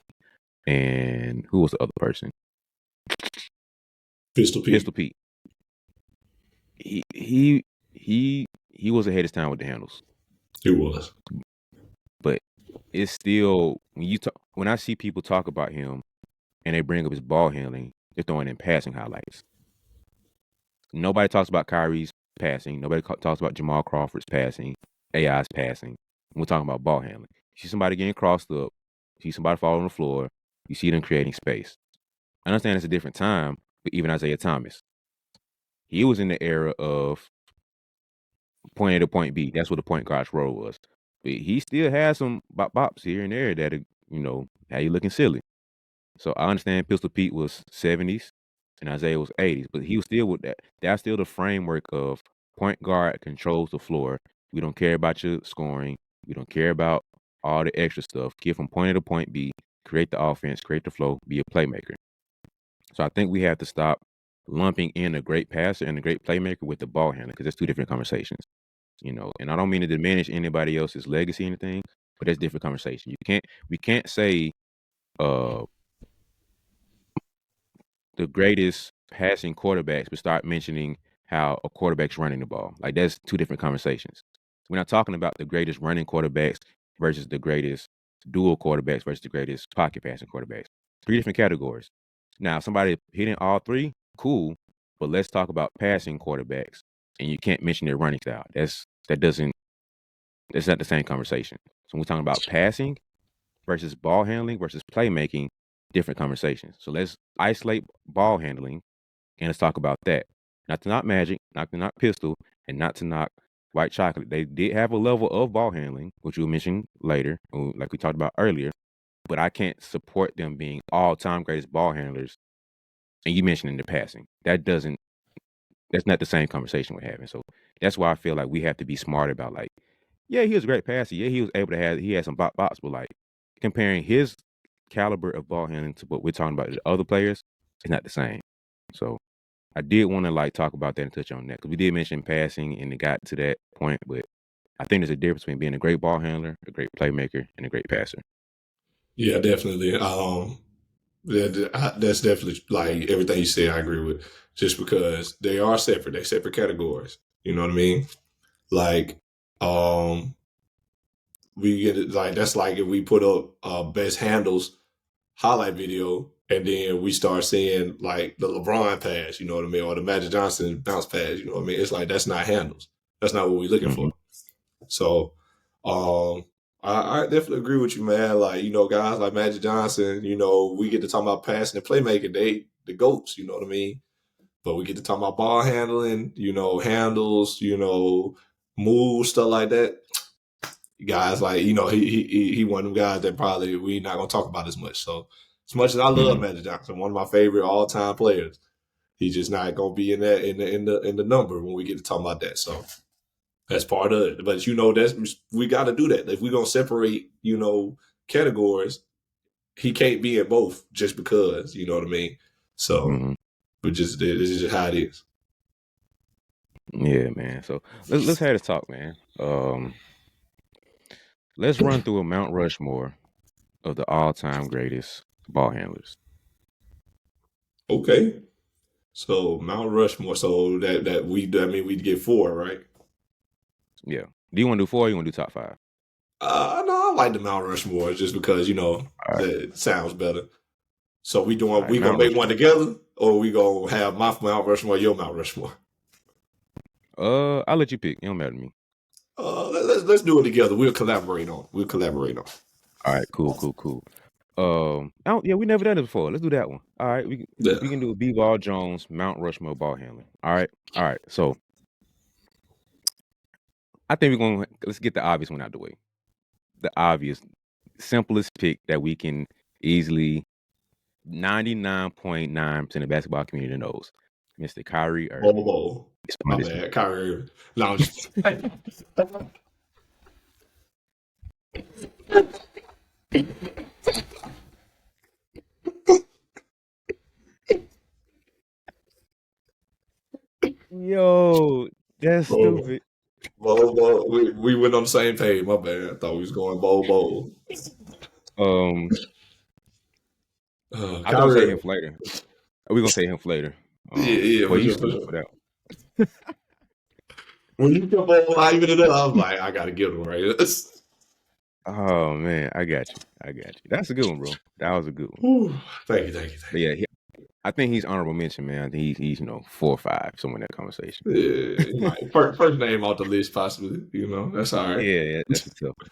And who was the other person? Pistol Pete. Pistol Pete. He was ahead of his time with the handles. It was. But it's still when I see people talk about him and they bring up his ball handling, they're throwing in passing highlights. Nobody talks about Kyrie's passing. Nobody talks about Jamal Crawford's passing, AI's passing. We're talking about ball handling. You see somebody getting crossed up, you see somebody fall on the floor, you see them creating space. I understand it's a different time, but even Isaiah Thomas, he was in the era of point A to point B. That's what the point guard's role was. But he still has some bops here and there that, how you looking silly. So I understand Pistol Pete was 70s and Isaiah was 80s, but he was still with that. That's still the framework of point guard controls the floor. We don't care about your scoring. We don't care about all the extra stuff. Get from point A to point B, create the offense, create the flow, be a playmaker. So I think we have to stop lumping in a great passer and a great playmaker with the ball handler because that's two different conversations. And I don't mean to diminish anybody else's legacy or anything, but that's different conversation. We can't say uh the greatest passing quarterbacks, but start mentioning how a quarterback's running the ball. Like that's two different conversations. We're not talking about the greatest running quarterbacks versus the greatest dual quarterbacks versus the greatest pocket passing quarterbacks. Three different categories. Now, if somebody hitting all three, cool. But let's talk about passing quarterbacks, and you can't mention their running style. That's not the same conversation. So when we're talking about passing versus ball handling versus playmaking, different conversations. So let's isolate ball handling and let's talk about that. Not to knock Magic, not to knock Pistol, and not to knock white chocolate. They did have a level of ball handling, which you'll mention later, like we talked about earlier. But I can't support them being all-time greatest ball handlers. And you mentioned in the passing. That's not the same conversation we're having. So that's why I feel like we have to be smart about like, yeah, he was a great passer. Yeah, he was able to he had some box, but like comparing his caliber of ball handling to what we're talking about the other players, it's not the same. So I did want to like talk about that and touch on that because we did mention passing and it got to that point, but I think there's a difference between being a great ball handler, a great playmaker, and a great passer. Yeah, definitely. That's definitely like everything you said. I agree with. Just because they are separate, they separate categories. You know what I mean? Like, we get it. Like that's like if we put up best handles highlight video, and then we start seeing like the LeBron pass. You know what I mean? Or the Magic Johnson bounce pass. You know what I mean? It's like that's not handles. That's not what we're looking Mm-hmm. for. So, I definitely agree with you, man. Like, guys like Magic Johnson, we get to talk about passing and playmaking. They the GOATs, you know what I mean? But we get to talk about ball handling, handles, moves, stuff like that. Guys like, he one of them guys that probably we not gonna talk about as much. So as much as I love Mm-hmm. Magic Johnson, one of my favorite all time players, he's just not gonna be in that in the number when we get to talk about that. So that's part of it. But that's we got to do that. If we're gonna separate, categories, he can't be in both just because. You know what I mean? So, Mm-hmm. but just this is just how it is. Yeah, man. So let's have this talk, man. Let's run through a Mount Rushmore of the all-time greatest ball handlers. Okay. So Mount Rushmore. So we'd get four, right? Yeah. Do you want to do 4 or you want to do top 5? No, I like the Mount Rushmore just because All right. that sounds better. So All right. we gonna Mount make one Rushmore. together, or we gonna have my Mount Rushmore, your Mount Rushmore. I'll let you pick. It don't matter to me. Let's do it together. We'll collaborate on. We'll collaborate on. All right. Cool. Yeah, we never done it before. Let's do that one. All right. Yeah. We can do a BeBall Jones Mount Rushmore ball handler. All right. So I think let's get the obvious one out the way. The obvious, simplest pick that we can easily 99.9% of basketball community knows. Mr. Kyrie Irving. Bobo. Explain My this to me. bad. Kyrie Irving. No, I'm just. Yo, that's Bobo. stupid. Bobo. We went on the same page. My bad. I thought we was going Bobo. Um, I was gonna say Kyrie him Irving. later. We're gonna say him later. Yeah, Boy, for you sure, for stupid sure. for that. When you come on hyping it up, I was like, I gotta get him right. Oh man, I got you. That's a good one, bro. That was a good one. Whew. Thank you. But yeah, I think he's honorable mention, man. I think he's 4 or 5 somewhere in that conversation. Yeah, you might first name off the list, possibly. That's all right. Yeah, that's a tough one.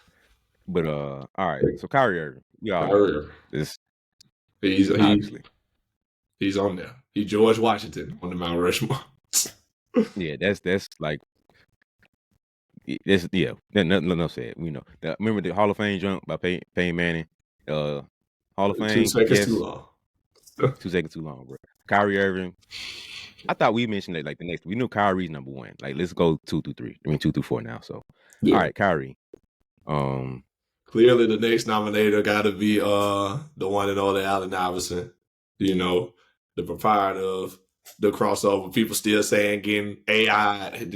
But all right. So Kyrie Irving, we all know Kyrie Irving. this He obviously. he's on there. He George Washington on the Mount Rushmore. Yeah, that's like this. Yeah, no said. We know. Remember the Hall of Fame jump by Peyton Manning. Hall of 2 Fame, seconds too yes. long. 2 seconds too long, bro. Kyrie Irving. I thought we mentioned it like the next. We knew Kyrie's number 1. Like let's go 2 through 3. I mean 2 through 4 now. So Yeah. all right, Kyrie. Clearly, the next nominator got to be the one and only Allen Iverson. The proprietor of the crossover. People still saying getting AI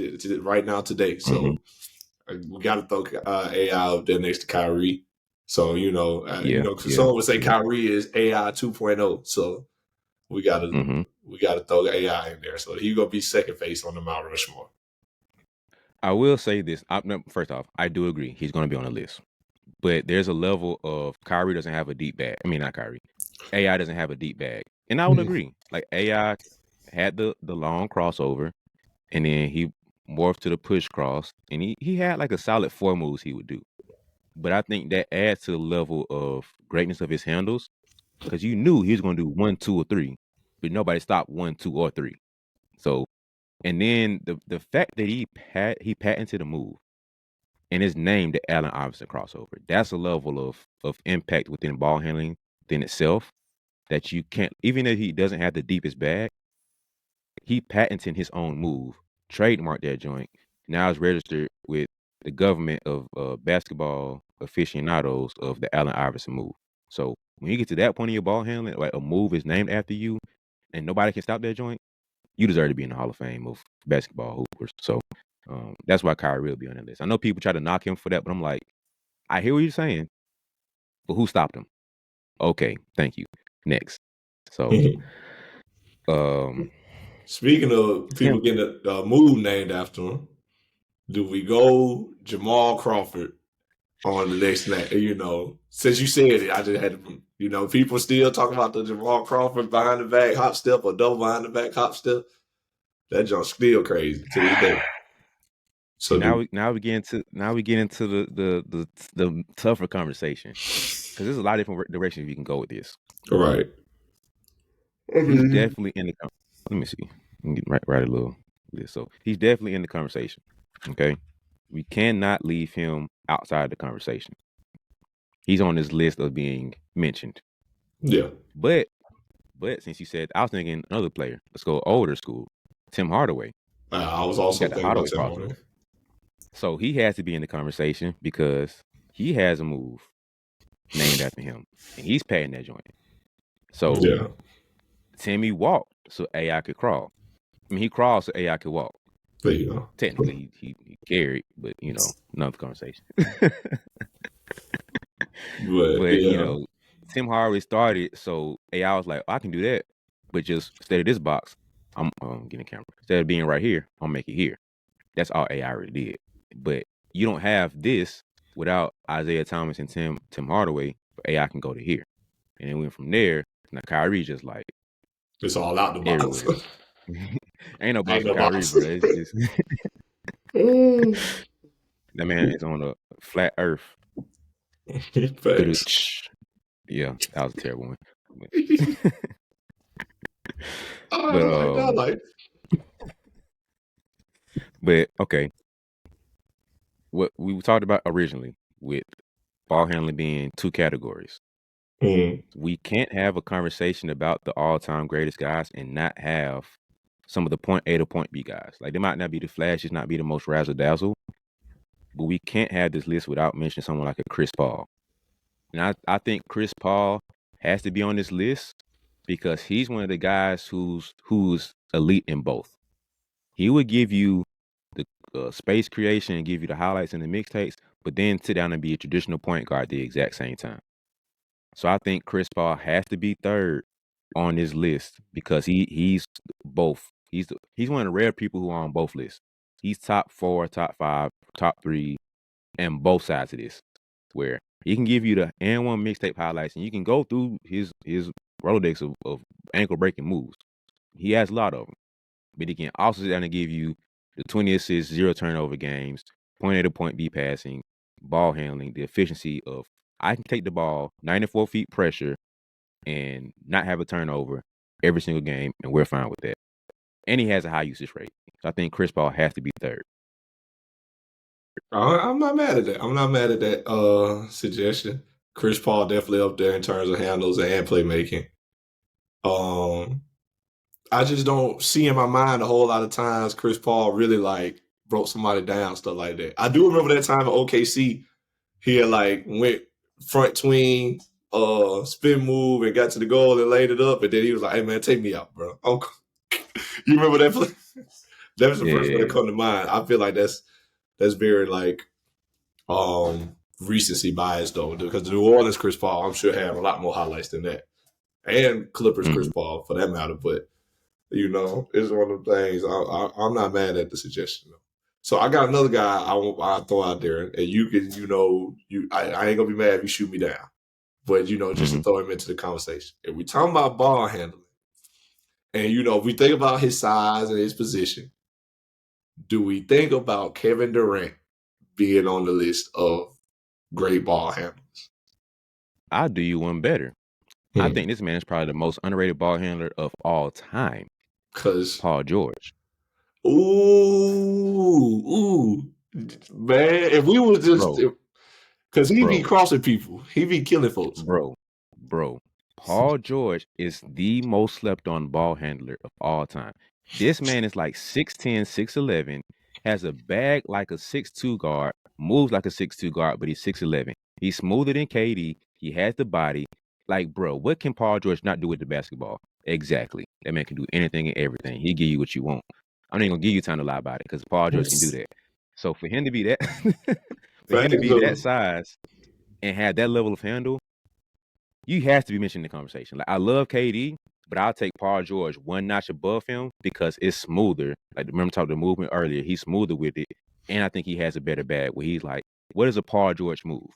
right now today. So we got to throw AI up there next to Kyrie. So because someone would say Kyrie is AI 2.0. So we got to throw the AI in there. So he's gonna be second face on the Mount Rushmore. I will say this. First off, I do agree he's going to be on the list. But there's a level of Kyrie doesn't have a deep bag. I mean, not Kyrie. AI doesn't have a deep bag. And I would agree. Like AI had the long crossover, and then he morphed to the push cross, and he had like a solid 4 moves he would do. But I think that adds to the level of greatness of his handles because you knew he was going to do 1, 2, or 3, but nobody stopped 1, 2, or 3. So And then the fact that he patented a move and it's named the Allen Iverson crossover. That's a level of impact within ball handling within itself that you can't. Even if he doesn't have the deepest bag, he patented his own move, trademarked that joint. Now it's registered with the government of basketball aficionados of the Allen Iverson move. So when you get to that point in your ball handling, like a move is named after you, and nobody can stop that joint, you deserve to be in the Hall of Fame of basketball hoopers. So that's why Kyrie will be on that list. I know people try to knock him for that, but I'm like, I hear what you're saying, but who stopped him? Okay, thank you. Next. So Speaking of people Tim, getting a move named after him, do we go Jamal Crawford on the next night? You know, since you said it, I just had to, you know, people still talking about the Jamal Crawford behind the back hop step or double behind the back hop step. That junk's still crazy to this day. see So do we get into the tougher conversation because there's a lot of different directions we can go with this. right. He's definitely in the. Let me see. Let me get write a little list. So he's definitely in the conversation. Okay, we cannot leave him outside the conversation. He's on this list of being mentioned. Yeah. But since you said, I was thinking another player. Let's go older school. Tim Hardaway. I was He also got the thinking about Hardaway Tim crossover. Hardaway. So he has to be in the conversation because he has a move named after him, and he's patenting that joint. So Yeah. Timmy walked so AI could crawl. I mean, he crawled so AI could walk. There you go. Technically, he carried, but another conversation. But But yeah. Tim Hardaway started, so AI was like, I can do that, but just instead of this box, I'm getting a camera. Instead of being right here, I'll make it here. That's all AI already did. But you don't have this without Isaiah Thomas and Tim Hardaway, but AI can go to here. And then went from there. Now Kyrie just like It's all out the box. everywhere. Ain't no box Ain't for no Kyrie, box. bro. It's that man is on a flat earth. Facts. Yeah, that was a terrible one. I But like that. I like. but okay. What we talked about originally with ball handling being two categories. We can't have a conversation about the all-time greatest guys and not have some of the point A to point B guys. Like they might not be the flashiest, not be the most razzle dazzle, but we can't have this list without mentioning someone like a Chris Paul. And I think Chris Paul has to be on this list because he's one of the guys who's elite in both. He would give you the space creation and give you the highlights and the mixtapes, but then sit down and be a traditional point guard at the exact same time. So I think Chris Paul has to be third on this list because he's both. He's one of the rare people who are on both lists. He's top 4, top 5, top 3, and both sides of this. Where he can give you the and one mixtape highlights, and you can go through his Rolodex of ankle breaking moves. He has a lot of them, but he can also sit down and give you the 20 assists, 0 turnover games, point A to point B passing, ball handling, the efficiency of I can take the ball 94 feet pressure and not have a turnover every single game, and we're fine with that. And he has a high usage rate. So I think Chris Paul has to be third. I'm not mad at that. I'm not mad at that suggestion. Chris Paul definitely up there in terms of handles and playmaking. I just don't see in my mind a whole lot of times Chris Paul really like broke somebody down, stuff like that. I do remember that time at OKC, he had like went front tween, spin move and got to the goal and laid it up, and then he was like, "Hey man, take me out, bro." You remember that play? That was the first one that Yeah. come to mind. I feel like that's very like recency bias though, because the New Orleans Chris Paul, I'm sure had a lot more highlights than that, and Clippers Chris Mm-hmm. Paul for that matter. But it's one of the things. I'm not mad at the suggestion though. So I got another guy I throw out there, and you can I ain't gonna be mad if you shoot me down, but just to Mm-hmm. throw him into the conversation. If we talking about ball handling, and if we think about his size and his position, do we think about Kevin Durant being on the list of great ball handlers? I'll do you one better. I Hmm. think this man is probably the most underrated ball handler of all time, Because Paul George. Ooh, man. If we was just, Bro, because he be bro, crossing people, he be killing folks. bro, bro. Paul George is the most slept on ball handler of all time. This man is like 6'10", 6'11", has a bag like a 6'2" guard, moves like a 6'2" guard, but he's 6'11". He's smoother than KD. He has the body. Like, bro, what can Paul George not do with the basketball? Exactly. That man can do anything and everything. He give you what you want. I'm not even gonna give you time to lie about it because Paul George can do that. So for him to be that, for him Facts to be that though. size and have that level of handle, you have to be mentioned in the conversation. Like I love KD, but I'll take Paul George one notch above him because it's smoother. Like remember talking the movement earlier, he's smoother with it, and I think he has a better bag where he's like, what is a Paul George move?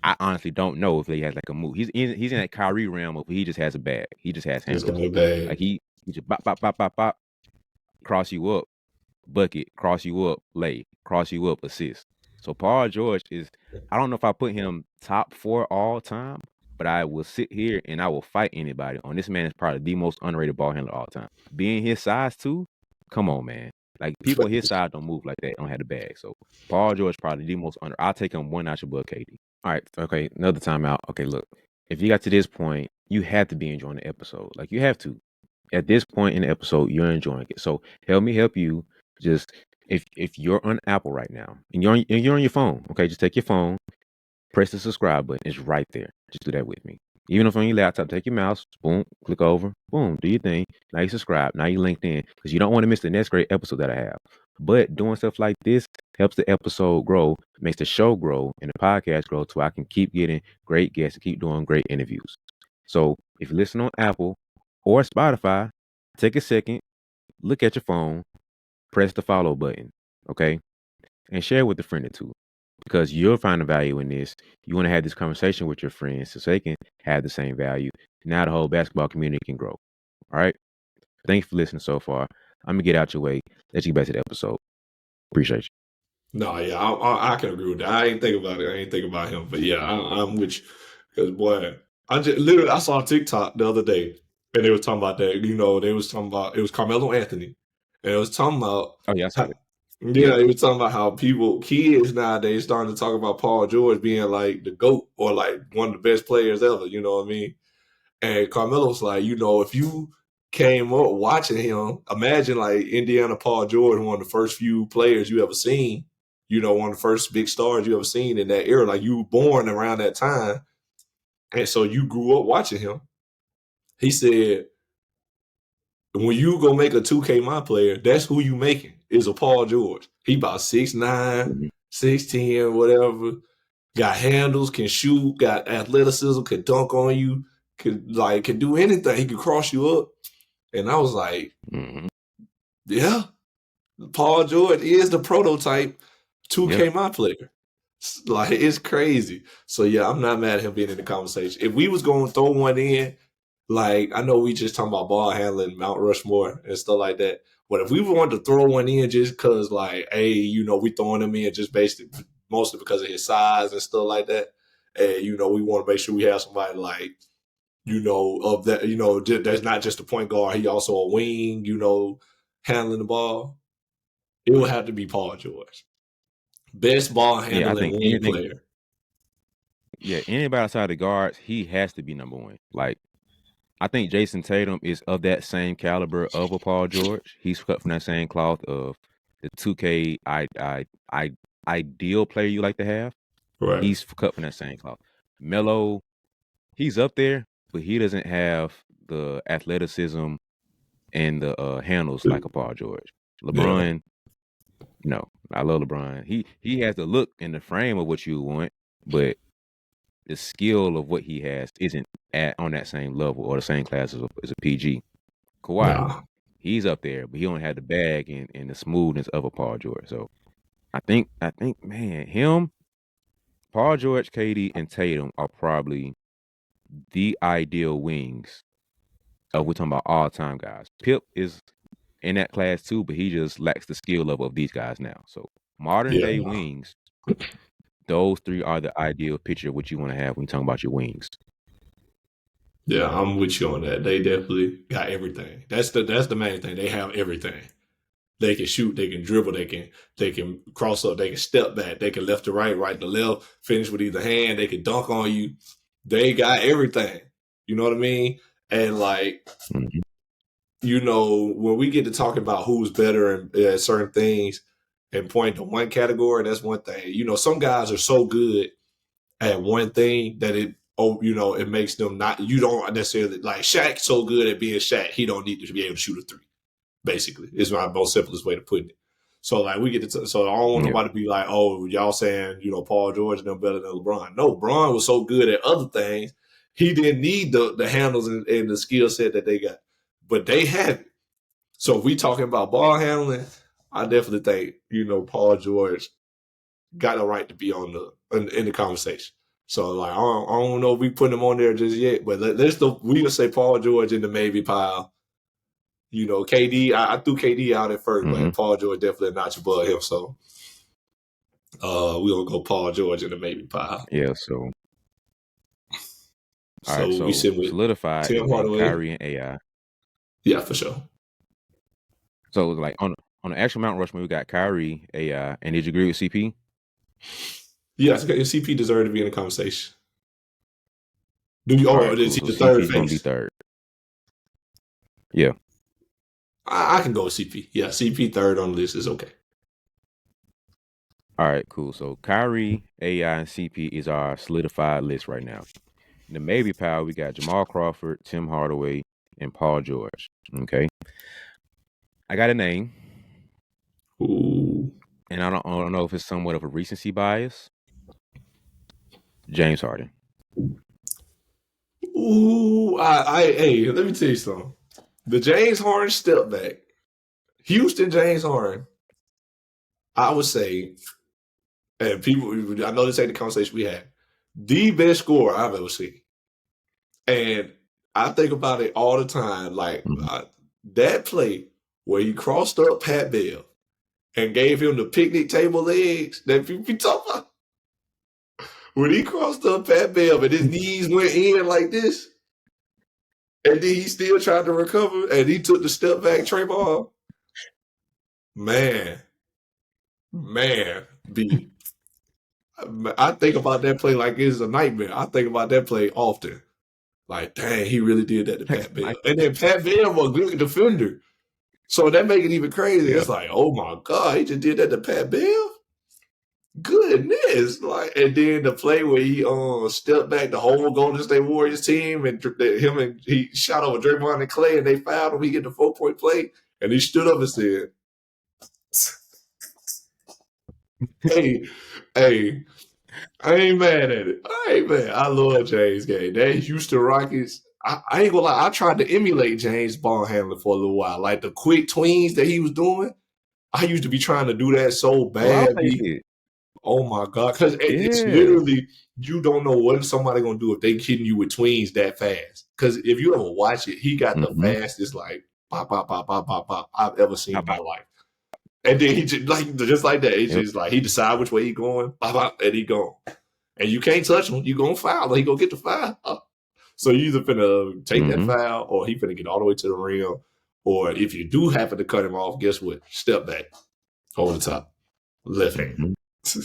I honestly don't know if he has like a move. He's in that Kyrie realm of he just has a bag. He just has Just got handles. a bag. Like he just bop bop bop bop bop, cross you up, bucket, cross you up, lay, cross you up, assist. So Paul George is, I don't know if I put him top 4 all time, but I will sit here and I will fight anybody on this man is probably the most underrated ball handler all time. Being his size too, come on, man. Like people his size don't move like that, don't have the bag. So Paul George probably the most under. I'll take him one notch above KD. All right, okay, another timeout. Okay, look, if you got to this point, you have to be enjoying the episode. Like you have to. At this point in the episode, you're enjoying it. So help me help you. Just if you're on Apple right now and you're on your phone, okay, just take your phone, press the subscribe button. It's right there. Just do that with me. Even if on your laptop, take your mouse, boom, click over, boom, do your thing. Now you subscribe. Now you linked in because you don't want to miss the next great episode that I have. But doing stuff like this helps the episode grow, makes the show grow, and the podcast grow, so I can keep getting great guests, keep doing great interviews. So if you listen on Apple or Spotify, take a second, look at your phone, press the follow button, okay? And share with a friend or two because you'll find the value in this. You want to have this conversation with your friends so they can have the same value. Now the whole basketball community can grow. All right. Thanks for listening so far. I'm gonna get out your way. Let's get back to the episode. Appreciate you. No, yeah, I can agree with that. I ain't think about it. I ain't think about him, but yeah, I'm with you. Because boy, I just literally I saw a TikTok the other day, and they was talking about that. You know, they was talking about it was Carmelo Anthony, and it was talking about Oh yeah, I saw how, that. yeah, it was talking about how kids nowadays starting to talk about Paul George being like the GOAT or like one of the best players ever. You know what I mean? And Carmelo's like, you know, if you came up watching him, imagine like Indiana Paul George, one of the first few players you ever seen, you know, one of the first big stars you ever seen in that era. Like you were born around that time. And so you grew up watching him. He said, when you go make a 2K my player, that's who you making is a Paul George. He about 6'9", Mhm. 6'10", whatever. Got handles, can shoot, got athleticism, can dunk on you, can do anything. He can cross you up. And I was like, Mhm. yeah, Paul George is the prototype Yeah. 2K my player. Like it's crazy. So yeah, I'm not mad at him being in the conversation. If we was going to throw one in, like I know we just talking about ball handling, Mount Rushmore and stuff like that. But if we wanted to throw one in just because, like, hey, you know, we throwing him in just basically mostly because of his size and stuff like that. And you know, we want to make sure we have somebody like, you know, of that, you know, that's not just a point guard. He also a wing, you know, handling the ball. It would have to be Paul George. Best ball Yeah, I handling think wing anything, player. yeah, anybody outside the guards, he has to be number one. Like I think Jason Tatum is of that same caliber of a Paul George. He's cut from that same cloth of the 2K ideal player you like to have. Right. He's cut from that same cloth. Melo, he's up there, but he doesn't have the athleticism and the handles like a Paul George. Yeah. LeBron, no, I love LeBron. He has the look and the frame of what you want, but the skill of what he has isn't at on that same level or the same class as a PG. Kawhi, Nah. he's up there, but he don't have the bag and the smoothness of a Paul George. So I think, man, him, Paul George, KD, and Tatum are probably the ideal wings of we're talking about all time guys. Pip is in that class too, but he just lacks the skill level of these guys now. So modern Yeah. day wings, those three are the ideal picture of what you want to have when you're talking about your wings. Yeah, I'm with you on that. They definitely got everything. That's the main thing. They have everything. They can shoot, they can dribble, they can cross up, they can step back, they can left to right, right to left, finish with either hand, they can dunk on you. They got everything. You know what I mean? And like, Mhm. when we get to talking about who's better at certain things and point to one category, that's one thing. Some guys are so good at one thing that it makes them not. You don't necessarily like Shaq. So good at being Shaq, he don't need to be able to shoot a three. Basically, is my most simplest way to put it. So like we get to, so I don't want Yeah. nobody to be like, oh, y'all saying Paul George and them better than LeBron. No, LeBron was so good at other things, he didn't need the handles and the skill set that they got, but they had it. So if we talking about ball handling, I definitely think Paul George got a right to be on in the conversation. So like I don't know if we put him on there just yet, but we'll say Paul George in the maybe pile. KD, I threw KD out at first, Hmm. but Paul George definitely a notch above him. So we're gonna go Paul George in the maybe pile. Yeah. So all right. So we So sit with solidified. It Tim remained Hardaway. Kyrie and AI. Yeah, for sure. So like on the actual Mount Rushmore, we got Kyrie, AI, and did you agree with CP? Yeah, CP deserved to be in the conversation. Do you? All Oh, right, is cool. he So the third CP is gonna be face? third. Yeah. I can go with CP. Yeah, CP third on the list is okay. All right, cool. So Kyrie, AI, and CP is our solidified list right now. In the maybe pile, we got Jamal Crawford, Tim Hardaway, and Paul George. Okay. I got a name, Ooh, and I don't know if it's somewhat of a recency bias. James Harden. ooh. Hey, let me tell you something. The James Harden step back. Houston James Harden. I would say, and people, I know this ain't the conversation we had. The best scorer I've ever seen. And I think about it all the time. Like Mhm. that play where he crossed up Pat Bell and gave him the picnic table legs that people be talking about. When he crossed up Pat Bell and his knees went in like this, and then he still tried to recover and he took the step back Trey ball. Man, man, B. I think about that play like it's a nightmare. I think about that play often. Like, dang, he really did that to Pat Bell. Like, And then Pat Bell was a good defender. So that make it even crazy. yeah. It's like, oh my God, he just did that to Pat Bell? Goodness. Like, and then the play where he stepped back the whole Golden State Warriors team and he shot over Draymond and Clay and they fouled him. He get the 4-point play and he stood up and said, hey, hey, I ain't mad at it. I ain't mad. I love James Gay. That Houston Rockets. I ain't gonna lie. I tried to emulate James ball handling for a little while. Like the quick tweens that he was doing. I used to be trying to do that so A lot of bad. players did. Oh my God. Because it's Yeah. literally, you don't know what somebody gonna do if they hitting you with tweens that fast. Because if you ever watch it, he got the Mm-hmm. fastest like pop, pop, pop, pop, pop, pop I've ever seen Pop, in my pop. life. And then he just like that. It's Yep. just like he decide which way he going, pop, pop, and he gone. And you can't touch him. You gonna foul, or he gonna get the foul. So you either finna take that Mm-hmm. foul, or he finna get all the way to the rim. Or if you do happen to cut him off, guess what? Step back, hold the top, left hand. Mm-hmm.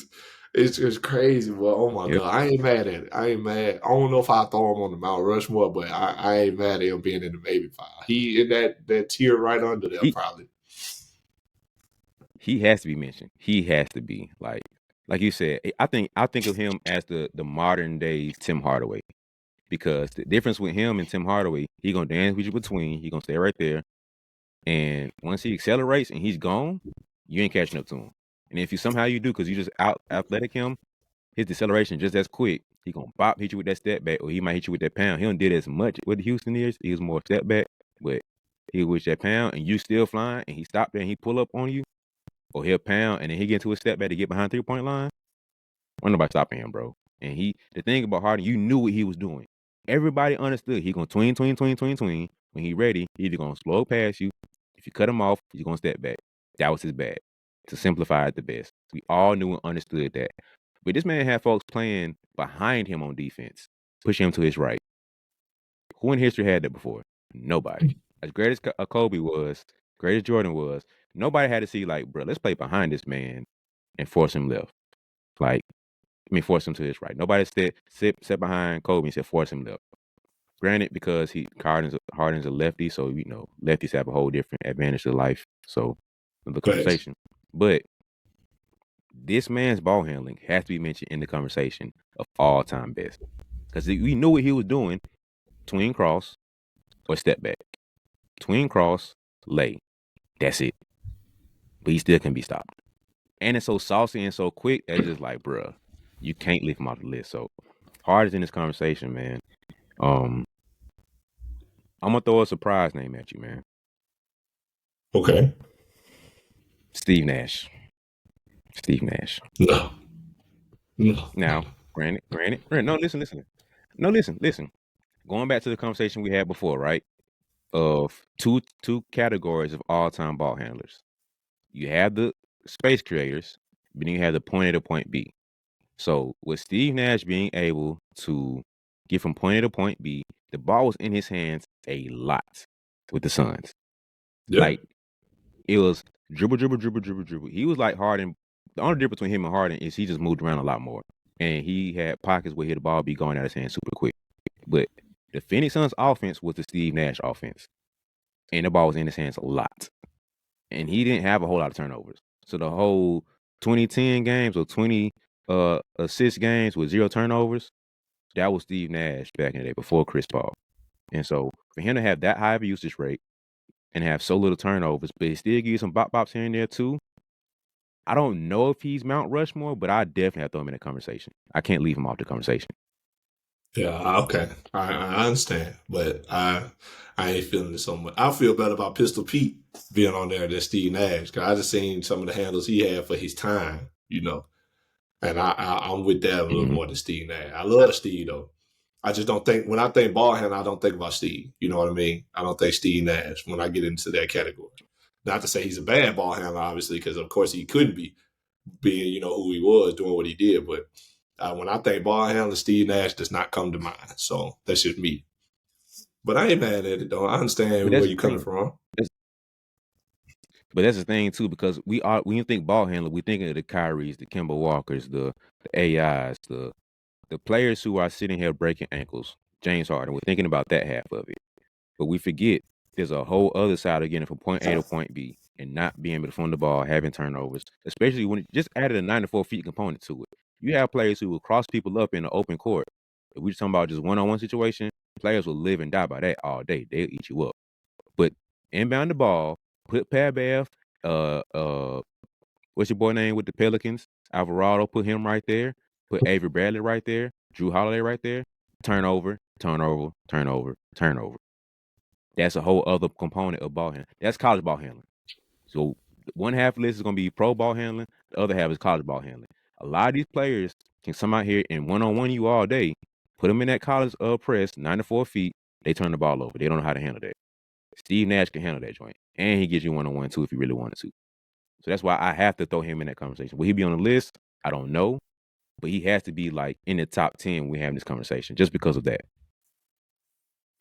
It's just crazy, but oh my Yep. God, I ain't mad at it. I ain't mad. I don't know if I throw him on the Mount Rushmore, but I ain't mad at him being in the maybe pile. He in that tier right under there, He probably. he has to be mentioned. He has to be like you said. I think of him as the modern day Tim Hardaway, because the difference with him and Tim Hardaway, he gonna dance with you between. He gonna stay right there, and once he accelerates and he's gone, you ain't catching up to him. And if you somehow you do, because you just out athletic him, his deceleration just as quick. He gonna hit you with that step back, or he might hit you with that pound. He don't did as much with Houston is. He was more step back, but he was that pound, and you still flying, and he stopped there and he pull up on you, or he'll pound, and then he get into a step back to get behind 3-point line. Ain't nobody stopping him, bro. And the thing about Harden, you knew what he was doing. Everybody understood. He gonna tween, tween, tween, tween, tween. When he ready, he either gonna slow past you. If you cut him off, he's gonna step back. That was his bag. To simplify it the best. We all knew and understood that. But this man had folks playing behind him on defense, pushing him to his right. Who in history had that before? Nobody. As great as Kobe was, great as Jordan was, nobody had to see like, bro, let's play behind this man and force him left. Like, force him to his right. Nobody sit behind Kobe and said force him left. Granted, because Harden's a lefty, so lefties have a whole different advantage to life. So the conversation. But this man's ball handling has to be mentioned in the conversation of all time best. Because we knew what he was doing. Tween cross or step back. Tween cross, lay. That's it. But he still can be stopped. And it's so saucy and so quick, it's just like, bruh, you can't leave him off the list. So Hard is in this conversation, man. I'm gonna throw a surprise name at you, man. Okay. Steve Nash. Steve Nash. No. Now, granted. No, listen. No, listen. Going back to the conversation we had before, right? Of two categories of all-time ball handlers. You have the space creators, but then you have the point A to point B. So with Steve Nash being able to get from point A to point B, the ball was in his hands a lot with the Suns. Yeah. Like, it was dribble. He was like Harden. The only difference between him and Harden is he just moved around a lot more. And he had pockets where the ball be going out of his hands super quick. But the Phoenix Suns offense was the Steve Nash offense. And the ball was in his hands a lot. And he didn't have a whole lot of turnovers. So the whole 2010 games or 20 assist games with 0 turnovers, that was Steve Nash back in the day before Chris Paul. And so for him to have that high of a usage rate and have so little turnovers, but he still give you some bops here and there too, I don't know if he's Mount Rushmore, but I definitely have to throw him in the conversation. I can't leave him off the conversation. Yeah, okay. I understand, but I ain't feeling it so much. I feel better about Pistol Pete being on there than Steve Nash, because I just seen some of the handles he had for his time, and I'm with that a little more than Steve Nash. I love Steve, though. I just don't think, when I think ball handler, I don't think about Steve. You know what I mean? I don't think Steve Nash when I get into that category. Not to say he's a bad ball handler, obviously, because of course he couldn't be, being, who he was, doing what he did. But when I think ball handler, Steve Nash does not come to mind. So that's just me. But I ain't mad at it, though. I understand where you're coming from. But that's the thing too, because when you think ball handler, we think of the Kyries, the Kemba Walkers, the AIs, the players who are sitting here breaking ankles. James Harden, we're thinking about that half of it. But we forget there's a whole other side of getting from point A to point B and not being able to fund the ball, having turnovers, especially when it just added a 94 feet component to it. You have players who will cross people up in the open court. If we're talking about just one-on-one situation, players will live and die by that all day. They'll eat you up. But inbound the ball, put Pat Bev, what's your boy name with the Pelicans? Alvarado, put him right there. Put Avery Bradley right there. Drew Holiday right there. Turnover. That's a whole other component of ball handling. That's college ball handling. So one half of the list is going to be pro ball handling. The other half is college ball handling. A lot of these players can come out here and one-on-one you all day, put them in that college press, 94 feet, they turn the ball over. They don't know how to handle that. Steve Nash can handle that joint. And he gives you one-on-one too if he really wanted to. So that's why I have to throw him in that conversation. Will he be on the list? I don't know. But he has to be like in the top 10 when we have this conversation just because of that.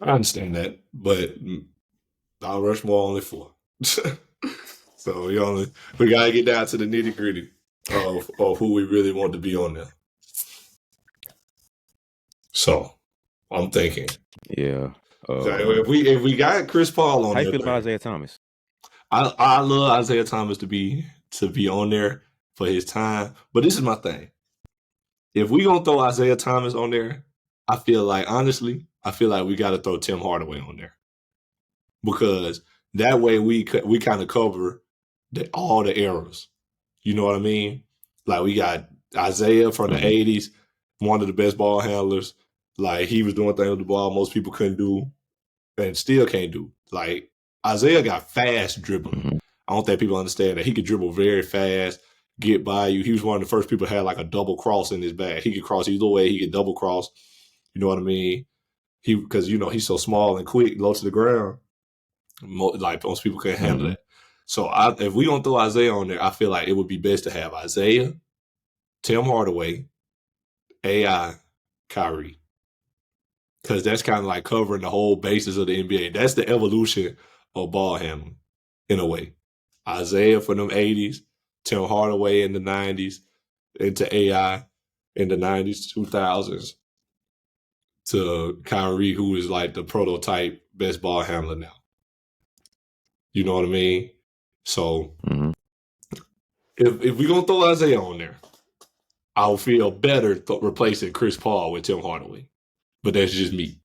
I understand that, but Mount Rushmore only 4. So we gotta get down to the nitty gritty of who we really want to be on there. So I'm thinking, yeah. if we got Chris Paul on how there, you feel about Isaiah Thomas? I love Isaiah Thomas to be on there for his time, but this is my thing. If we gonna throw Isaiah Thomas on there, I feel like we got to throw Tim Hardaway on there, because that way we kind of cover all the eras. You know what I mean? Like, we got Isaiah from the 80s, one of the best ball handlers. Like, he was doing things with the ball most people couldn't do and still can't do. Like, Isaiah got fast dribbling. I don't think people understand that he could dribble very fast, get by you. He was one of the first people that had like a double cross in his bag. He could cross either way. He could double cross. You know what I mean? Because he's so small and quick, low to the ground. Like, most people can't handle that. So if we don't throw Isaiah on there, I feel like it would be best to have Isaiah, Tim Hardaway, AI, Kyrie. because that's kind of like covering the whole basis of the NBA. That's the evolution of ball handling in a way. Isaiah from them 80s, Tim Hardaway in the 90s, into AI in the 90s, 2000s, to Kyrie, who is like the prototype best ball handler now. You know what I mean? So Mm-hmm. if we're going to throw Isaiah on there, I'll feel better replacing Chris Paul with Tim Hardaway. But that's just me.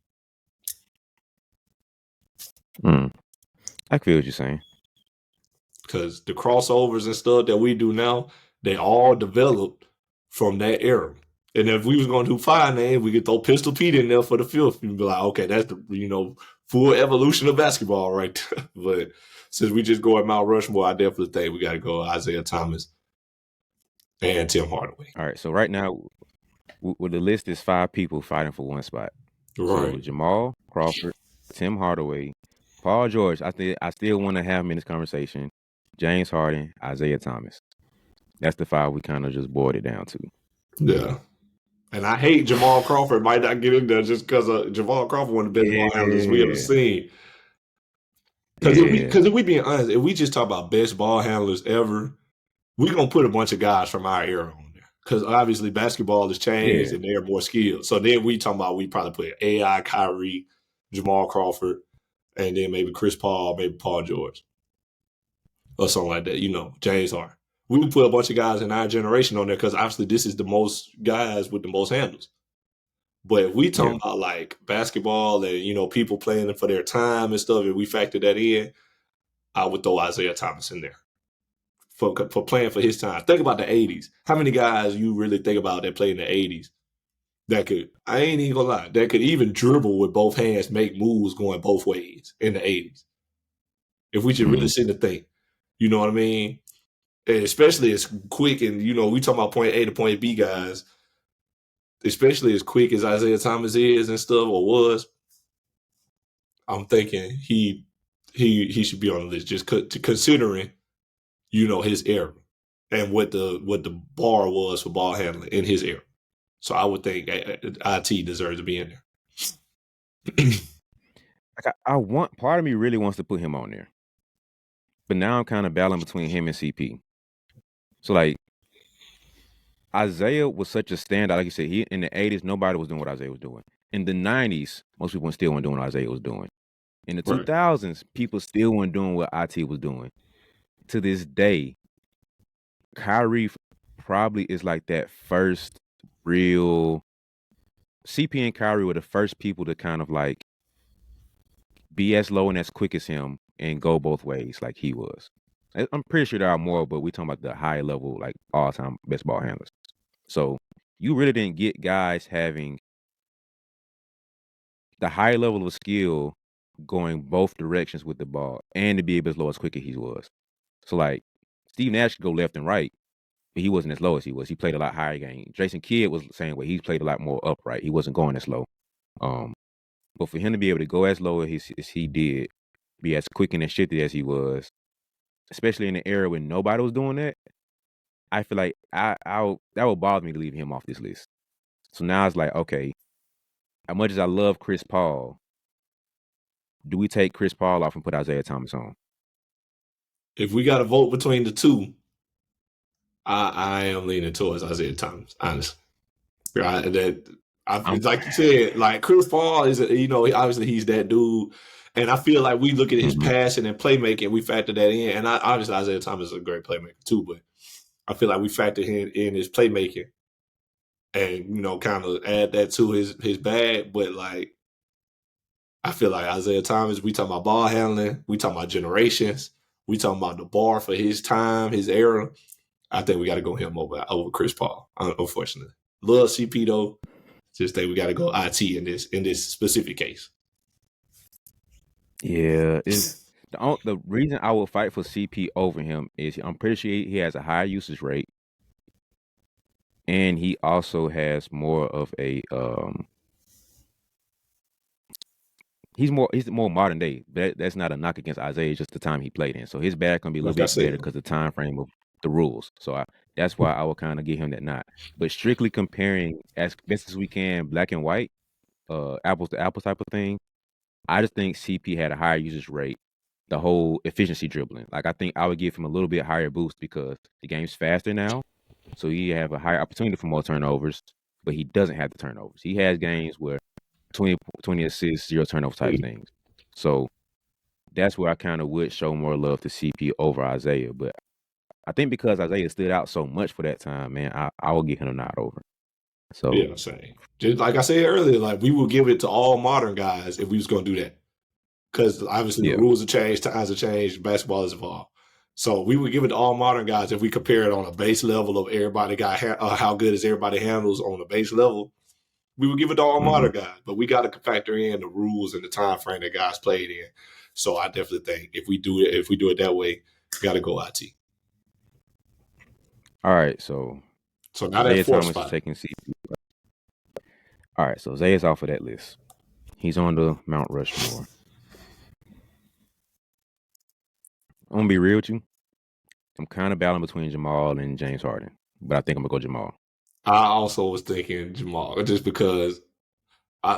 I feel what you're saying. Because the crossovers and stuff that we do now, they all developed from that era. And if we was going to do 5 names, we could throw Pistol Pete in there for the fifth and be like, okay, that's the full evolution of basketball right there. But since we just go at Mount Rushmore, I definitely think we got to go Isaiah Thomas and Tim Hardaway. All right. So right now, with the list is 5 people fighting for one spot. So Right. Jamal Crawford, Tim Hardaway, Paul George. I still want to have him in this conversation. James Harden, Isaiah Thomas. That's the 5 we kind of just boiled it down to. Yeah. And I hate Jamal Crawford might not get in there just because Jamal Crawford one of the best ball handlers we ever seen. Because if we being honest, if we just talk about best ball handlers ever, we're gonna put a bunch of guys from our era on there. Because obviously basketball has changed and they're more skilled. So then we talking about we probably put AI, Kyrie, Jamal Crawford, and then maybe Chris Paul, maybe Paul George. Or something like that, James Harden. We would put a bunch of guys in our generation on there because obviously this is the most guys with the most handles. But if we talking about like basketball and people playing for their time and stuff, if we factor that in, I would throw Isaiah Thomas in there for playing for his time. Think about the 80s. How many guys you really think about that played in the 80s that could, I ain't even gonna lie, that could even dribble with both hands, make moves going both ways in the 80s? If we should really sit and think, you know what I mean? And especially as quick and, we talking about point A to point B guys, especially as quick as Isaiah Thomas is and stuff or was, I'm thinking he should be on the list just considering, his era and what the bar was for ball handling in his era. So I would think IT deserves to be in there. I want, part of me really wants to put him on there, but now I'm kind of battling between him and CP. So like Isaiah was such a standout. Like you said, he in the 80s, nobody was doing what Isaiah was doing. In the 90s, most people still weren't doing what Isaiah was doing. In the 2000s, people still weren't doing what IT was doing. To this day, Kyrie probably is like that first real. CP and Kyrie were the first people to kind of like be as low and as quick as him and go both ways like he was. I'm pretty sure there are more, but we're talking about the high level, like all-time best ball handlers. So you really didn't get guys having the high level of skill going both directions with the ball and to be able as low as quick as he was. So like Steve Nash could go left and right, but he wasn't as low as he was. He played a lot higher game. Jason Kidd was the same way. He played a lot more upright. He wasn't going as low. But for him to be able to go as low as he did, be as quick and as shifty as he was, especially in an era when nobody was doing that, I feel like that would bother me to leave him off this list. So now it's like, okay, as much as I love Chris Paul, do we take Chris Paul off and put Isaiah Thomas on? If we got to vote between the two, I am leaning towards Isaiah Thomas, honestly. Right? Like you said, like Chris Paul is, obviously he's that dude. And I feel like we look at his passion and playmaking, we factor that in. And obviously Isaiah Thomas is a great playmaker too, but I feel like we factor in his playmaking and, kind of add that to his bag. But like, I feel like Isaiah Thomas, we talking about ball handling, we talking about generations, we talking about the bar for his time, his era. I think we got to go him over Chris Paul, unfortunately. Love CP though. Just think we got to go IT in this specific case. Yeah, the reason I would fight for CP over him is I'm pretty sure he has a higher usage rate, and he also has more of a he's more modern day. That's not a knock against Isaiah, it's just the time he played in. So his bag gonna be a little bit better because the time frame of the rules. So that's why I would kind of give him that nod. But strictly comparing as best as we can, black and white, apples to apples type of thing, I just think CP had a higher usage rate, the whole efficiency dribbling. Like, I think I would give him a little bit higher boost because the game's faster now, so he have a higher opportunity for more turnovers, but he doesn't have the turnovers. He has games where 20 assists, 0 turnover type things. So that's where I kind of would show more love to CP over Isaiah. But I think because Isaiah stood out so much for that time, man, I will give him a nod over. So Yeah, same. Just like I said earlier, like we will give it to all modern guys if we was going to do that. Because obviously the yeah, rules have changed, times have changed, basketball has evolved. So we would give it to all modern guys if we compare it on a base level of everybody how good is everybody handles on the base level. We would give it to all mhm. modern guys, but we got to factor in the rules and the time frame that guys played in. So I definitely think if we do it that way, got to go IT. All right. So So now that Isaiah fourth Thomas is spot. taking CP. All right. So Isaiah's off of that list. He's on the Mount Rushmore. I'm gonna be real with you. I'm kind of battling between Jamal and James Harden, but I think I'm gonna go Jamal. I also was thinking Jamal just because,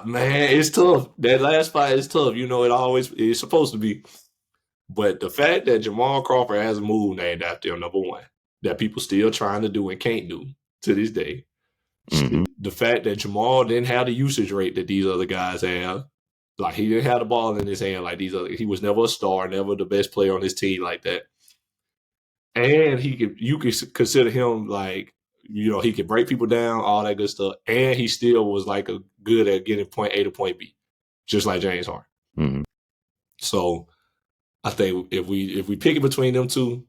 man, it's tough. That last spot is tough. You know, it's supposed to be. But the fact that Jamal Crawford has a move named after him, number one, that people still trying to do and can't do to this day. Mm-hmm. The fact that Jamal didn't have the usage rate that these other guys have. Like he didn't have the ball in his hand like these other. He was never a star, never the best player on his team like that. And you could consider him like, he could break people down, all that good stuff. And he still was like a good at getting point A to point B, just like James Harden. Mm-hmm. So I think if we pick it between them two,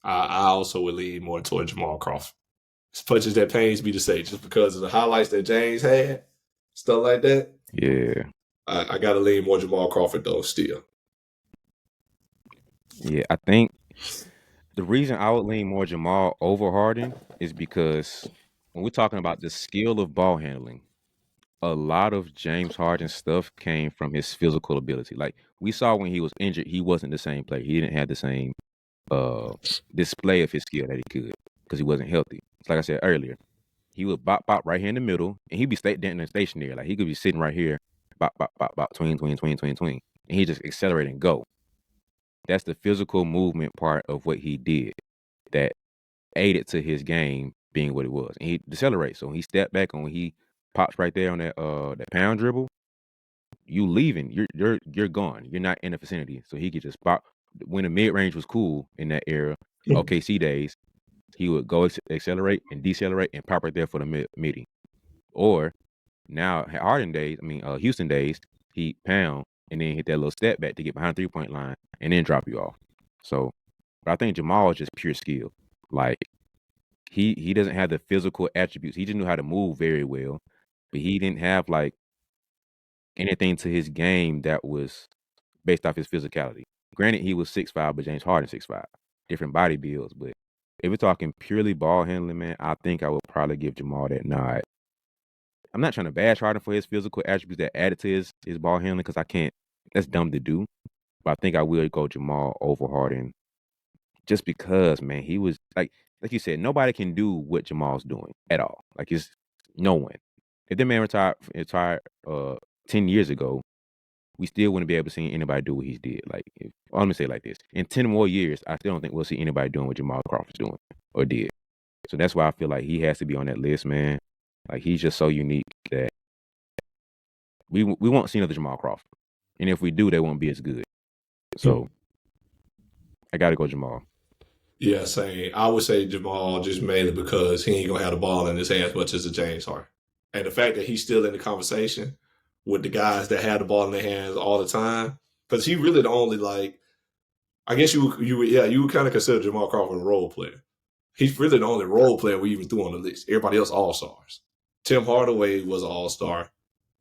I also would lean more toward Jamal Crawford. As much as that pains me to say, just because of the highlights that James had, stuff like that. Yeah. I got to lean more Jamal Crawford though. Still, Yeah. I think the reason I would lean more Jamal over Harden is because when we're talking about the skill of ball handling, a lot of James Harden's stuff came from his physical ability. Like we saw when he was injured, he wasn't the same player. He didn't have the same display of his skill that he could because he wasn't healthy. It's like I said earlier, he would bop right here in the middle, and he'd be standing stationary. Like he could be sitting right here, bop, tween, and he just accelerate and go. That's the physical movement part of what he did that aided to his game being what it was. And he decelerates. So when he stepped back and when he pops right there on that pound dribble, you leaving. You're gone. You're not in the vicinity. So he could just pop. When the mid range was cool in that era, OKC days, he would go accelerate and decelerate and pop right there for the midi. Or now Harden days, Houston days, he pound and then hit that little step back to get behind 3-point line and then drop you off. So, but I think Jamal is just pure skill. Like he doesn't have the physical attributes. He just knew how to move very well, but he didn't have like anything to his game that was based off his physicality. Granted, he was 6'5", but James Harden 6'5", different body builds. But if we're talking purely ball handling, man, I think I would probably give Jamal that nod. I'm not trying to bash Harden for his physical attributes that added to his ball handling because I can't. That's dumb to do. But I think I will go Jamal over Harden just because, man, he was like you said, nobody can do what Jamal's doing at all. Like it's no one. If the man retired 10 years ago, we still wouldn't be able to see anybody do what he did. Like, let me say it like this: in 10 more years, I still don't think we'll see anybody doing what Jamal Crawford's doing or did. So that's why I feel like he has to be on that list, man. Like he's just so unique that we won't see another Jamal Crawford, and if we do, they won't be as good. So I got to go Jamal. yeah, same. I would say Jamal just mainly because he ain't gonna have the ball in his hand as much as a James Harden, and the fact that he's still in the conversation with the guys that have the ball in their hands all the time, because he really the only like. I guess you would kind of consider Jamal Crawford a role player. He's really the only role player we even threw on the list. Everybody else all stars. Tim Hardaway was an all star,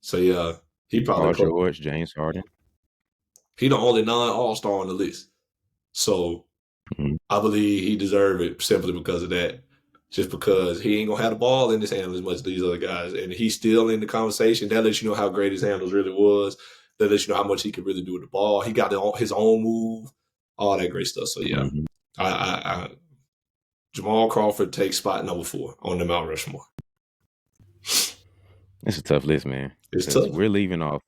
so yeah, he probably Paul George, James Harden. he the only non all star on the list. So Mhm. I believe he deserved it simply because of that. Just because he ain't gonna have the ball in his hand as much as these other guys, and he's still in the conversation. That lets you know how great his handles really was. That lets you know how much he could really do with the ball. He got his own move, all that great stuff. So yeah, Mhm. I Jamal Crawford takes spot number 4 on the Mount Rushmore. It's a tough list, man. It's Because tough. we're leaving off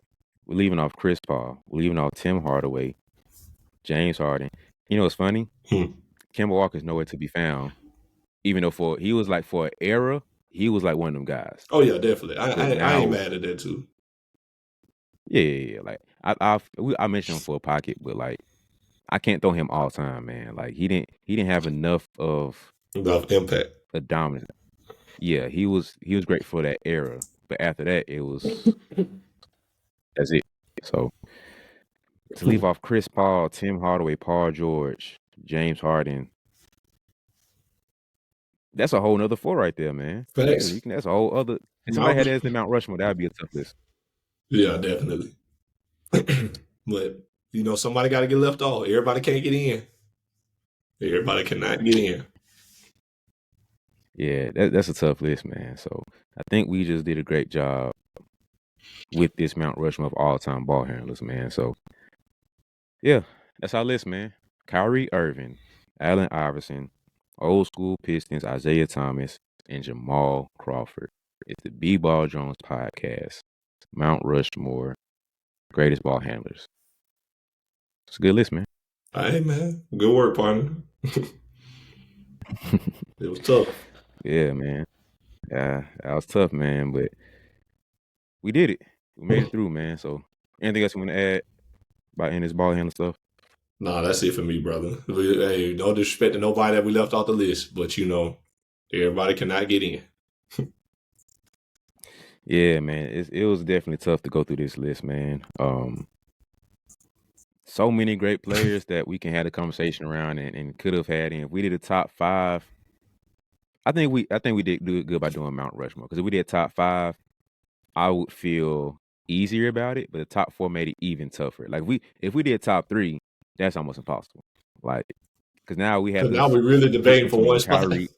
Chris Paul. We're leaving off Tim Hardaway, James Harden. You know what's funny? Hmm. Kemba Walker's nowhere to be found. Even though for an era, he was like one of them guys. Oh yeah, definitely. But I ain't now, mad at that too. yeah. Like I mentioned him for a pocket, but like I can't throw him all time, man. Like he didn't have enough of About impact. a dominance. Yeah, he was great for that era, but after that, that's it. So to leave off Chris Paul, Tim Hardaway, Paul George, James Harden, that's a whole nother four right there, man. Yeah, Facts. that's a whole other. If somebody Mount, had that as the Mount Rushmore, that'd be a tough list. yeah, definitely. But somebody got to get left off. Everybody can't get in. Everybody cannot get in. Yeah, that's a tough list, man. So I think we just did a great job with this Mount Rushmore of all-time ball handlers, man. So yeah, that's our list, man. Kyrie Irving, Allen Iverson, old school Pistons, Isaiah Thomas, and Jamal Crawford. It's the BeBall Jones podcast. Mount Rushmore, greatest ball handlers. It's a good list, man. Hey, man. Good work, partner. It was tough. Yeah, man. Yeah, that was tough, man, but we did it. We made it through, man. So anything else you want to add about in this ball handler stuff? Nah, that's it for me, brother. Hey, no disrespect to nobody that we left off the list, but everybody cannot get in. Yeah, man. It was definitely tough to go through this list, man. So many great players that we can have a conversation around and could have had. And if we did a top five, I think we did do it good by doing Mount Rushmore. Because if we did top five, I would feel easier about it. But the top four made it even tougher. Like if we did top three, that's almost impossible. Like because now we had Because to now we're really pick debating for one between spot. Kyrie.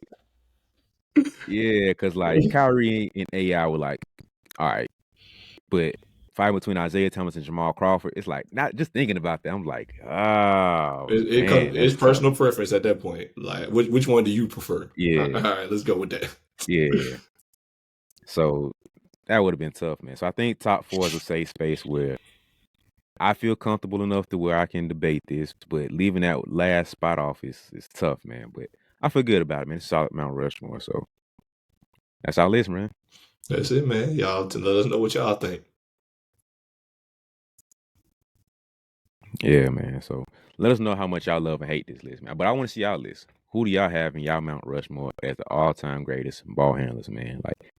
Yeah, because like Kyrie and AI were like, all right, but fighting between Isaiah Thomas and Jamal Crawford, it's like not just thinking about that. I'm like, oh man, It's that's tough. personal preference at that point. Like, which one do you prefer? All Yeah, right, let's go with that. yeah. So that would have been tough, man. So I think top four is a safe space where I feel comfortable enough to where I can debate this, but leaving that last spot off is tough, man. But I feel good about it, man. It's a solid Mount Rushmore. So that's our list, man. That's it, man. Y'all to let us know what y'all think. Yeah, man. So let us know how much y'all love and hate this list, man. But I want to see y'all list. Who do y'all have in y'all Mount Rushmore as the all-time greatest ball handlers, man? Like,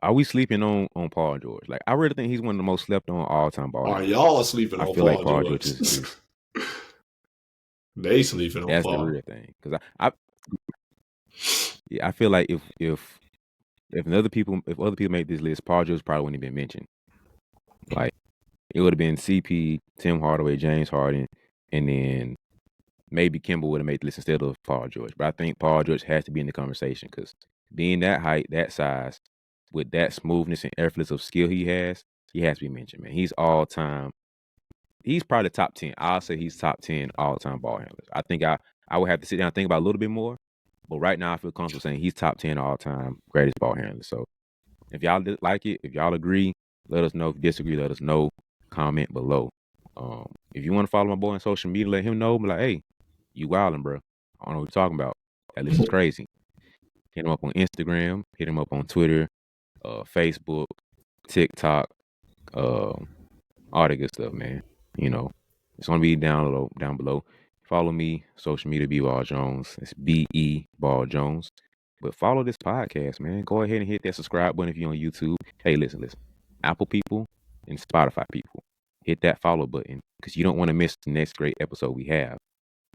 are we sleeping on Paul George? Like, I really think he's one of the most slept on all-time ball Are handlers. y'all sleeping I on feel like Paul Paul George George? is They sleeping on that's the Paul. real thing. Because yeah, I feel like if other people made this list, Paul George probably wouldn't have been mentioned. Like, it would have been CP, Tim Hardaway, James Harden, and then maybe Kimball would have made the list instead of Paul George. But I think Paul George has to be in the conversation because being that height, that size, with that smoothness and effortless of skill he has to be mentioned, man. He's all time. He's probably top 10. I'll say he's top 10 all time ball handlers. I think I would have to sit down and think about it a little bit more. But right now I feel comfortable saying he's top 10 all time greatest ball handlers. So if y'all like it, if y'all agree, let us know. If you disagree, let us know. Comment below. If you want to follow my boy on social media, let him know. Be like, hey, you wildin', bro. I don't know what you're talking about. That list is crazy. Hit him up on Instagram. Hit him up on Twitter, Facebook, TikTok, all that good stuff, man. It's gonna be down below. Follow me, social media, BeBall Jones. It's BeBall Jones. But follow this podcast, man. Go ahead and hit that subscribe button if you're on YouTube. Hey, listen. Apple people and Spotify people, hit that follow button because you don't want to miss the next great episode we have.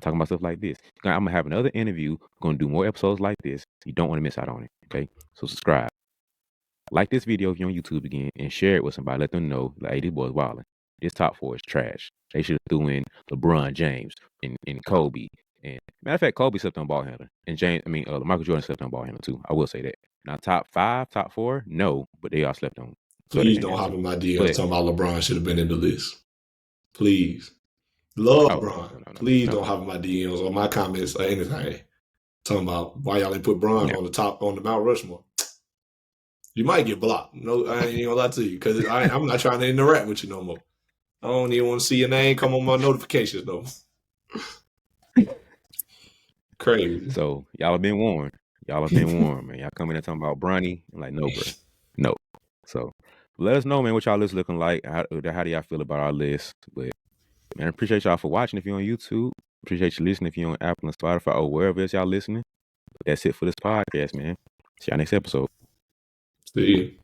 Talking about stuff like this. I'm gonna have another interview. We're gonna do more episodes like this. You don't want to miss out on it. Okay, so subscribe, like this video if you're on YouTube again, and share it with somebody. Let them know, like, hey, this boy's wilding. This top four is trash. They should have threw in LeBron James and Kobe. And matter of fact, Kobe slept on ball handler, and Michael Jordan slept on ball handler too. I will say that. Now, top five, top four, no, but they all slept on. So they Please didn't don't have hop to. in my DMs But talking about LeBron should have been in the list. Please. Love oh LeBron. Please no. don't hop in my DMs or my comments or anything. Talking about why y'all ain't put Bron Yeah. on the Mount Rushmore. You might get blocked. No, I ain't gonna lie to you because I'm not trying to interact with you no more. I don't even want to see your name come on my notifications no more. Crazy. So y'all have been warned. Y'all have been warned, man. Y'all coming in talking about Bronny. I'm like, no, bro. No. So let us know, man, what y'all list looking like. How do y'all feel about our list? But man, I appreciate y'all for watching if you're on YouTube. Appreciate you listening if you're on Apple and Spotify or wherever else y'all listening. But that's it for this podcast, man. See y'all next episode. See you.